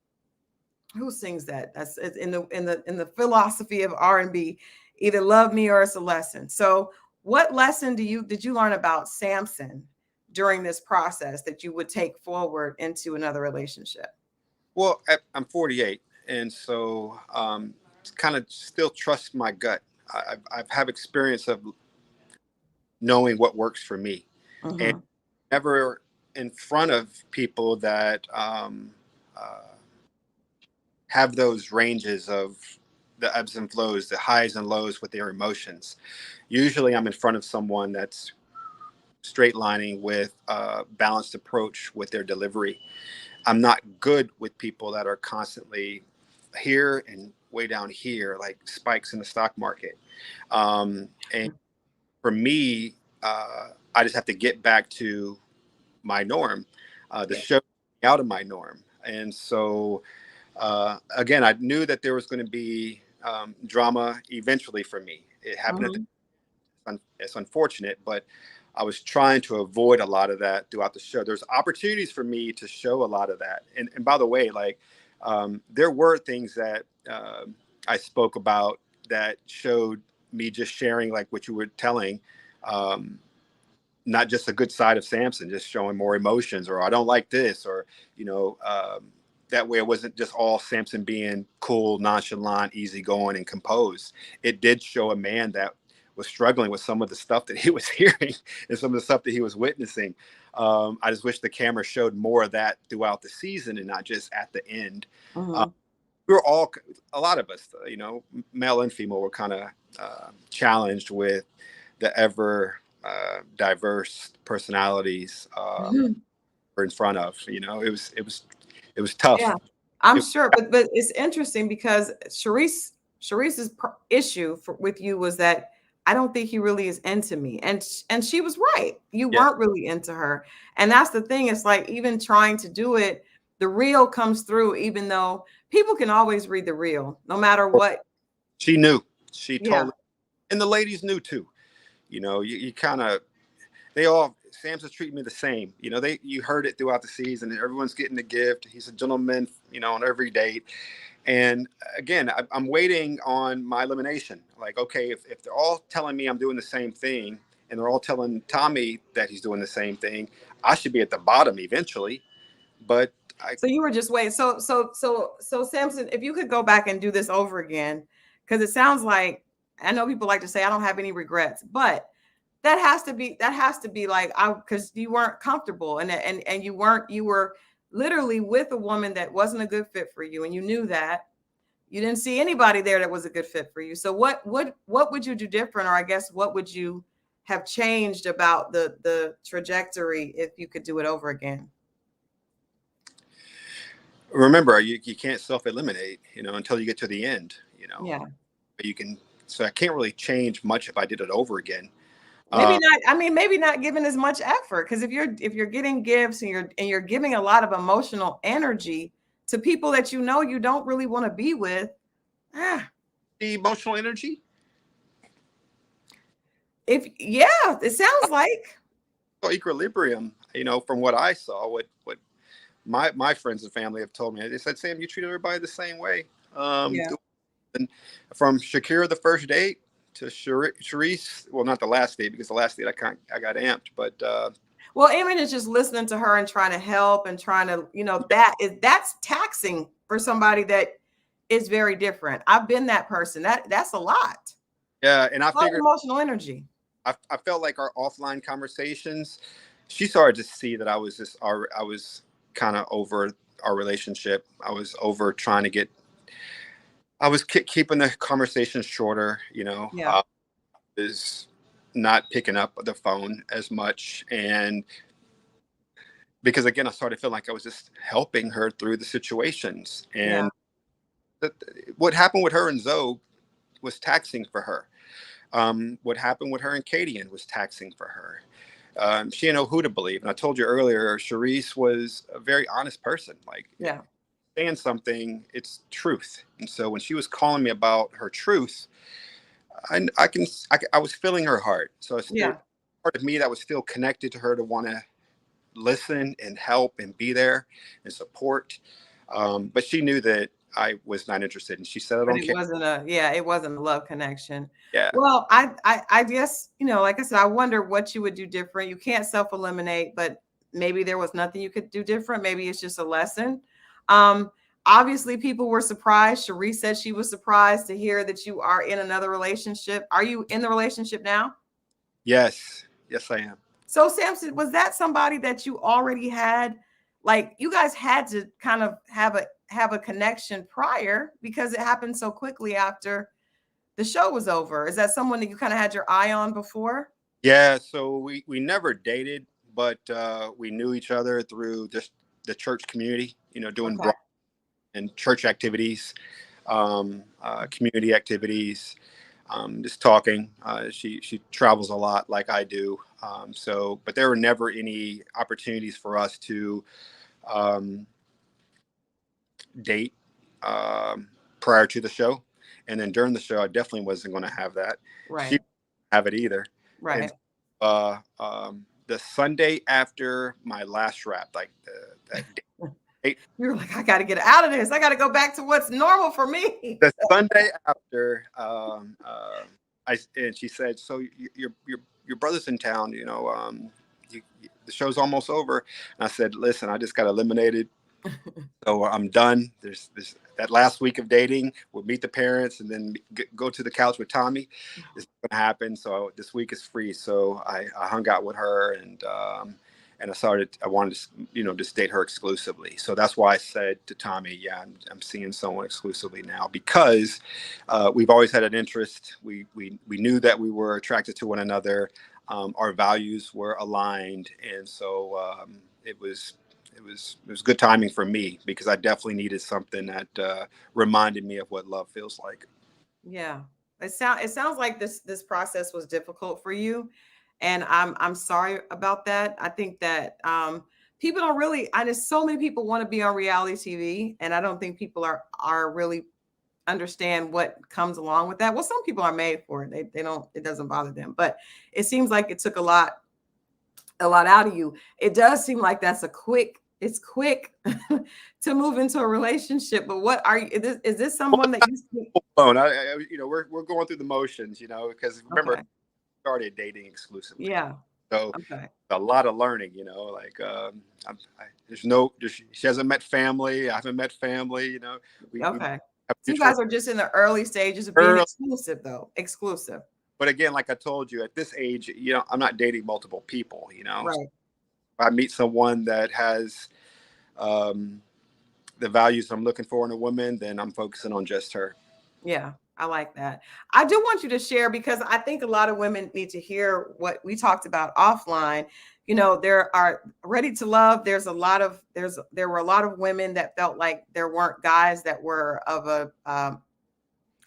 who sings that? That's in the philosophy of R&B, either love me or it's a lesson. So what lesson did you learn about Samson during this process that you would take forward into another relationship? Well, I'm 48, and so kind of still trust my gut. I've have experience of knowing what works for me, and Mhm. never in front of people that uh, have those ranges of the ebbs and flows, the highs and lows with their emotions. Usually, I'm in front of someone that's straight lining with a balanced approach with their delivery. I'm not good with people that are constantly here and way down here, like spikes in the stock market. And for me, I just have to get back to my norm, the Yeah. show out of my norm. And so, again, I knew that there was going to be drama eventually for me. It happened at the, Mhm. it's unfortunate, but I was trying to avoid a lot of that throughout the show. There's opportunities for me to show a lot of that. And by the way, like there were things that I spoke about that showed me just sharing like what you were telling. Um, not just a good side of Samson, just showing more emotions, or I don't like this, or you know, that way it wasn't just all Samson being cool, nonchalant, easygoing, and composed. It did show a man that was struggling with some of the stuff that he was hearing and some of the stuff that he was witnessing. I just wish the camera showed more of that throughout the season and not just at the end. Mhm. We were all, a lot of us, you know, male and female, were kind of challenged with the ever diverse personalities Mhm. we're in front of. You know, it was tough. Yeah, I'm It, sure, but it's interesting because Shareese's issue with you was that I don't think he really is into me, and she was right. You yeah, weren't really into her, and that's the thing. It's like even trying to do it, the real comes through, even though people can always read the real, no matter what. she knew. She Yeah, totally, and the ladies knew too. You know, you kind of, they all, Sam's treating me the same. You know, you heard it throughout the season. Everyone's getting a gift. He's a gentleman, you know, on every date. And again, I'm waiting on my elimination. Like, okay, if they're all telling me I'm doing the same thing, and they're all telling Tommy that he's doing the same thing, I should be at the bottom eventually. But so you were just waiting. So Samson, if you could go back and do this over again, because it sounds like I know people like to say I don't have any regrets, but that has to be like I because you weren't comfortable and you were literally with a woman that wasn't a good fit for you, and you knew that. You didn't see anybody there that was a good fit for you. So what would you do different, or I guess what would you have changed about the trajectory if you could do it over again? remember, you can't self-eliminate, you know, until you get to the end, you know. Yeah. But you can, so I can't really change much if I did it over again. Maybe Uh, not. I mean, maybe not giving as much effort because if you're getting gifts and you're giving a lot of emotional energy to people that you know you don't really want to be with, ah, the emotional energy, if yeah, it sounds like so equilibrium, you know, from what I saw, what my friends and family have told me, they said, Sam, you treat everybody the same way. yeah. And from Shakira, the first date, to Charisse, well, not the last date, because the last date I got amped, but Well, even it's just listening to her and trying to help and trying to, that's taxing for somebody that is very different. I've been that person. That's a lot. yeah, and I A lot of figured, emotional energy. I felt like our offline conversations, she started to see that I was kind of over our relationship. I was over trying to get, I was keeping the conversation shorter, you know, Yeah. is not picking up the phone as much. And because again, I started feeling like I was just helping her through the situations. Yeah. And what happened with her and Zoe was taxing for her. What happened with her and Kadian was taxing for her. She didn't know who to believe. And I told you earlier, Shareese was a very honest person. Like, Yeah. saying something, it's truth. And so when she was calling me about her truth, I was feeling her heart. So there was Yeah. part of me that was still connected to her to want to listen and help and be there and support. But she knew that I was not interested, and she said it But on it camera. wasn't a yeah, it wasn't a love connection. Yeah, Well, I guess, like I said, I wonder what you would do different. You can't self-eliminate, but maybe there was nothing you could do different. Maybe it's just a lesson. Um, Obviously people were surprised. Shareese said she was surprised to hear that you are in another relationship. Are you in the relationship now? yes, yes, I am. So Samson, was that somebody that you already had? Like you guys had to kind of have a connection prior because it happened so quickly after the show was over. Is that someone that you kind of had your eye on before? Yeah, so we never dated, but we knew each other through just the church community. You know, doing Okay. and church activities, community activities, just talking. She travels a lot like I do. But there were never any opportunities for us to um, date prior to the show, and then during the show, I definitely wasn't going to have that. She Right. didn't have it either, and Right. the Sunday after my last rap, like that date, You're like, I got to get out of this. I got to go back to what's normal for me. the Sunday after, and she said, "So your brother's in town. The show's almost over. And I said, listen, I just got eliminated. So I'm done. There's that last week of dating. We'll meet the parents and then go to the couch with Tommy. It's going to happen. So this week is free. So I hung out with her and I wanted to, just date her exclusively. So that's why I said to Tommy, yeah, I'm seeing someone exclusively now because we've always had an interest. We knew that we were attracted to one another. Our values were aligned. And so it was good timing for me because I definitely needed something that reminded me of what love feels like. Yeah. It sounds like this process was difficult for you. And I'm sorry about that. I think that people don't really I just so many people want to be on reality TV, and I don't think people are really understand what comes along with that. Well, some people are made for it. They don't, it doesn't bother them. But it seems like it took a lot out of you. It does seem like it's quick to move into a relationship. But what are you? Is this someone that you see? We're going through the motions, because remember, Okay. I started dating exclusively. Yeah. So Okay. a lot of learning, like she hasn't met family. I haven't met family, we Okay. have So you mutual guys are just in the early stages of being early, exclusive, though. Exclusive. but again, like I told you, at this age, I'm not dating multiple people, So Right. if I meet someone that has um, the values I'm looking for in a woman, then I'm focusing on just her. Yeah, I like that. I do want you to share because I think a lot of women need to hear what we talked about offline. There are ready to love. There were a lot of women that felt like there weren't guys that were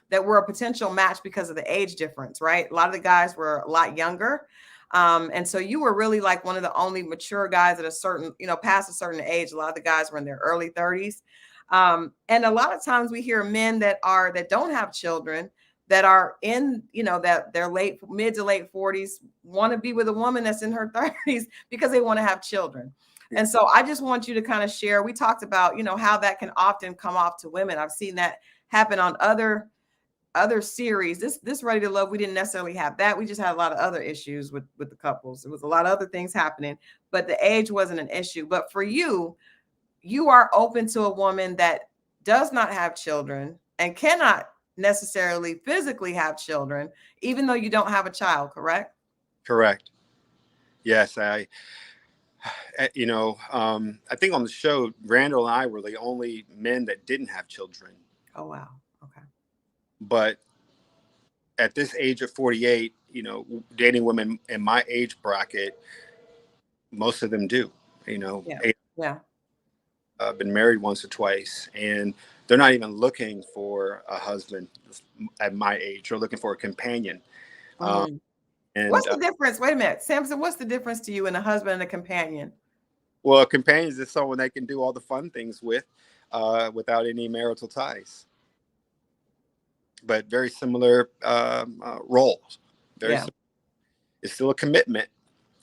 a potential match because of the age difference, right? A lot of the guys were a lot younger. And so you were really like one of the only mature guys at a certain, past a certain age. A lot of the guys were in their early 30s. And a lot of times we hear men that don't have children that are in, that they're mid to late 40s want to be with a woman that's in her 30s because they want to have children. Yeah. And so I just want you to kind of share. We talked about, how that can often come off to women. I've seen that happen on other series. This Ready to Love, we didn't necessarily have that. We just had a lot of other issues with the couples. It was a lot of other things happening, but the age wasn't an issue. But for you, you are open to a woman that does not have children and cannot necessarily physically have children, even though you don't have a child, correct? Correct. Yes, I think on the show, Randall and I were the only men that didn't have children. Oh, wow. Okay. But at this age of 48, dating women in my age bracket, most of them do. Yeah. Yeah. I've been married once or twice, and they're not even looking for a husband at my age. They're looking for a companion. Um, Mhm. and What's the difference? Wait a minute, Samson, what's the difference to you in a husband and a companion? Well, a companion is just someone they can do all the fun things with without any marital ties. But very similar roles. Very Yeah. similar. It's still a commitment,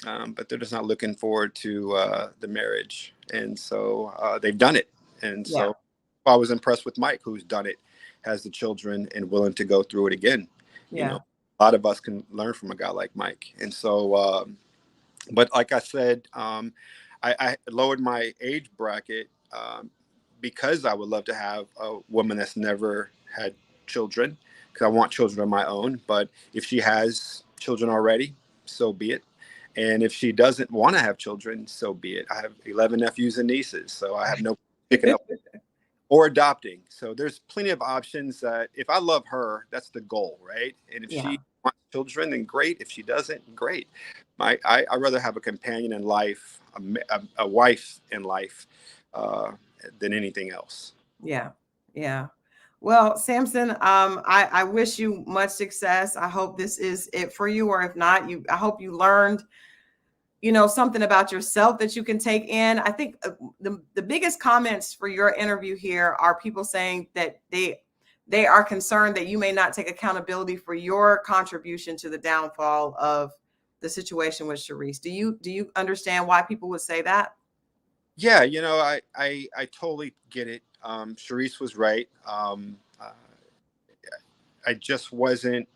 but they're just not looking forward to the marriage, and so they've done it. And Yeah. so I was impressed with Mike, who's done it, has the children, and willing to go through it again. Yeah. A lot of us can learn from a guy like Mike, and so. But like I said, I lowered my age bracket because I would love to have a woman that's never had children because I want children of my own. But if she has children already, so be it. And if she doesn't want to have children, so be it. I have 11 nephews and nieces, so I have no picking up or adopting. So there's plenty of options that if I love her, that's the goal, right? And if Yeah. she wants children, then great. If she doesn't, great. I'd rather have a companion in life, a wife in life, uh, than anything else. Yeah. Yeah. Well, Samson, I wish you much success. I hope this is it for you, or if not, I hope you learned, something about yourself that you can take in. I think the biggest comments for your interview here are people saying that they are concerned that you may not take accountability for your contribution to the downfall of the situation with Shareese. Do you understand why people would say that? Yeah, I totally get it. Charisse was right. I just wasn't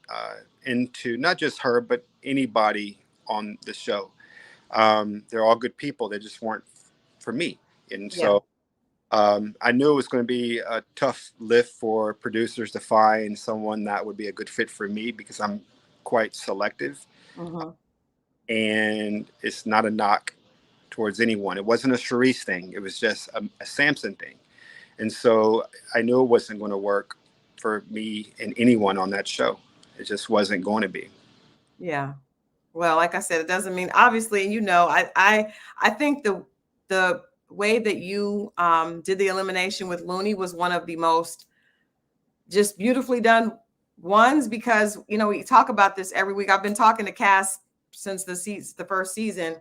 into not just her, but anybody on the show. They're all good people. They just weren't for me. And Yeah. so I knew it was going to be a tough lift for producers to find someone that would be a good fit for me because I'm quite selective. Mm-hmm. And it's not a knock towards anyone. It wasn't a Shareese thing. It was just a Samson thing. And so I knew it wasn't going to work for me and anyone on that show. It just wasn't going to be. Yeah. Well, like I said, it doesn't mean obviously, I think the way that you did the elimination with Looney was one of the most just beautifully done ones because we talk about this every week. I've been talking to Cass since the first season,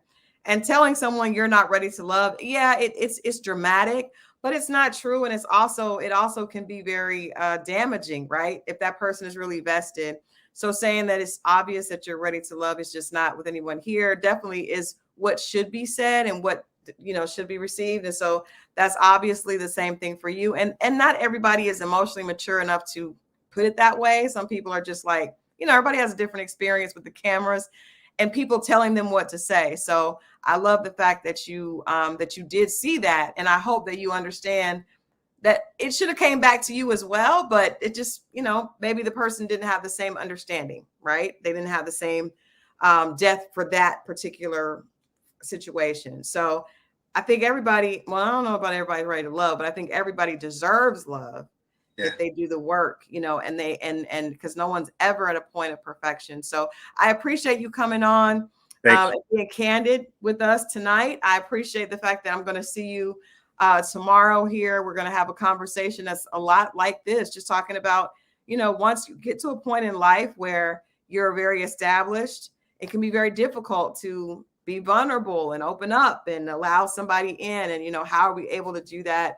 and telling someone you're not ready to love, yeah, it's dramatic, but it's not true, and it also can be very damaging, right? If that person is really vested. So saying that it's obvious that you're ready to love is just not with anyone here definitely is what should be said and what should be received. And so that's obviously the same thing for you. And not everybody is emotionally mature enough to put it that way. Some people are just like, everybody has a different experience with the cameras and people telling them what to say. So I love the fact that you did see that, and I hope that you understand that it should have came back to you as well, but it just, maybe the person didn't have the same understanding, right? They didn't have the same depth for that particular situation. So I think everybody, well, I don't know about everybody ready to love, but I think everybody deserves love Yeah. if they do the work, and because no one's ever at a point of perfection. So I appreciate you coming on Thank you. and being candid with us tonight. I appreciate the fact that I'm going to see you tomorrow here. We're going to have a conversation that's a lot like this, just talking about, once you get to a point in life where you're very established, it can be very difficult to be vulnerable and open up and allow somebody in. And, how are we able to do that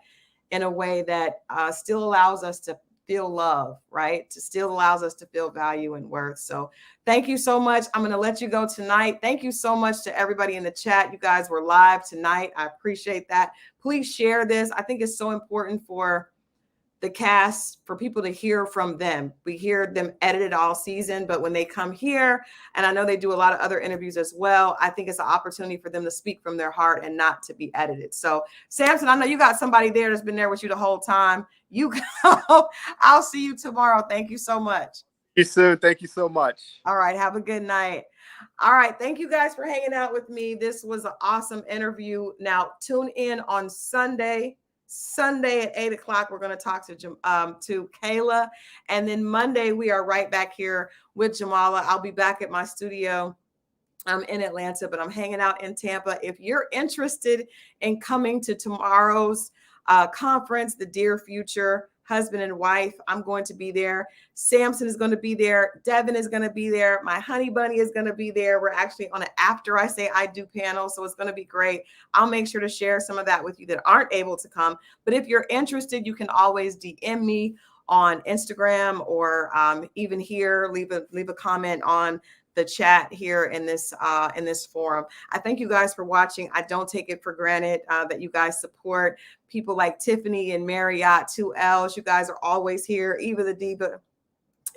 in a way that still allows us to feel love, right? To still allows us to feel value and worth. So thank you so much. I'm going to let you go tonight. Thank you so much to everybody in the chat. You guys were live tonight. I appreciate that. Please share this. I think it's so important for the cast, for people to hear from them. We hear them edited all season, but when they come here, and I know they do a lot of other interviews as well, I think it's an opportunity for them to speak from their heart and not to be edited. So Samson, I know you got somebody there that's been there with you the whole time. You go. I'll see you tomorrow. Thank you so much. See you soon. Thank you so much. All right. Have a good night. All right. Thank you guys for hanging out with me. This was an awesome interview. Now tune in on Sunday at 8 o'clock. We're going to talk to Kayla. And then Monday, we are right back here with Jamala. I'll be back at my studio. I'm in Atlanta, but I'm hanging out in Tampa. If you're interested in coming to tomorrow's conference, the Dear Future Husband and Wife, I'm going to be there. Samson is going to be there. Devin is going to be there. My honey bunny is going to be there. We're actually on an After I Say I Do panel, so it's going to be great. I'll make sure to share some of that with you that aren't able to come. But if you're interested, you can always DM me on Instagram or even here, leave a comment on the chat here in this forum. I thank you guys for watching. I don't take it for granted that you guys support people like Tiffany and Marriott, 2Ls. You guys are always here. Eva the Diva,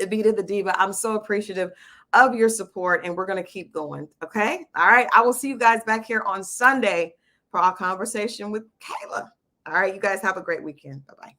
Evita the Diva. I'm so appreciative of your support, and we're going to keep going. Okay. All right. I will see you guys back here on Sunday for our conversation with Kayla. All right. You guys have a great weekend. Bye-bye.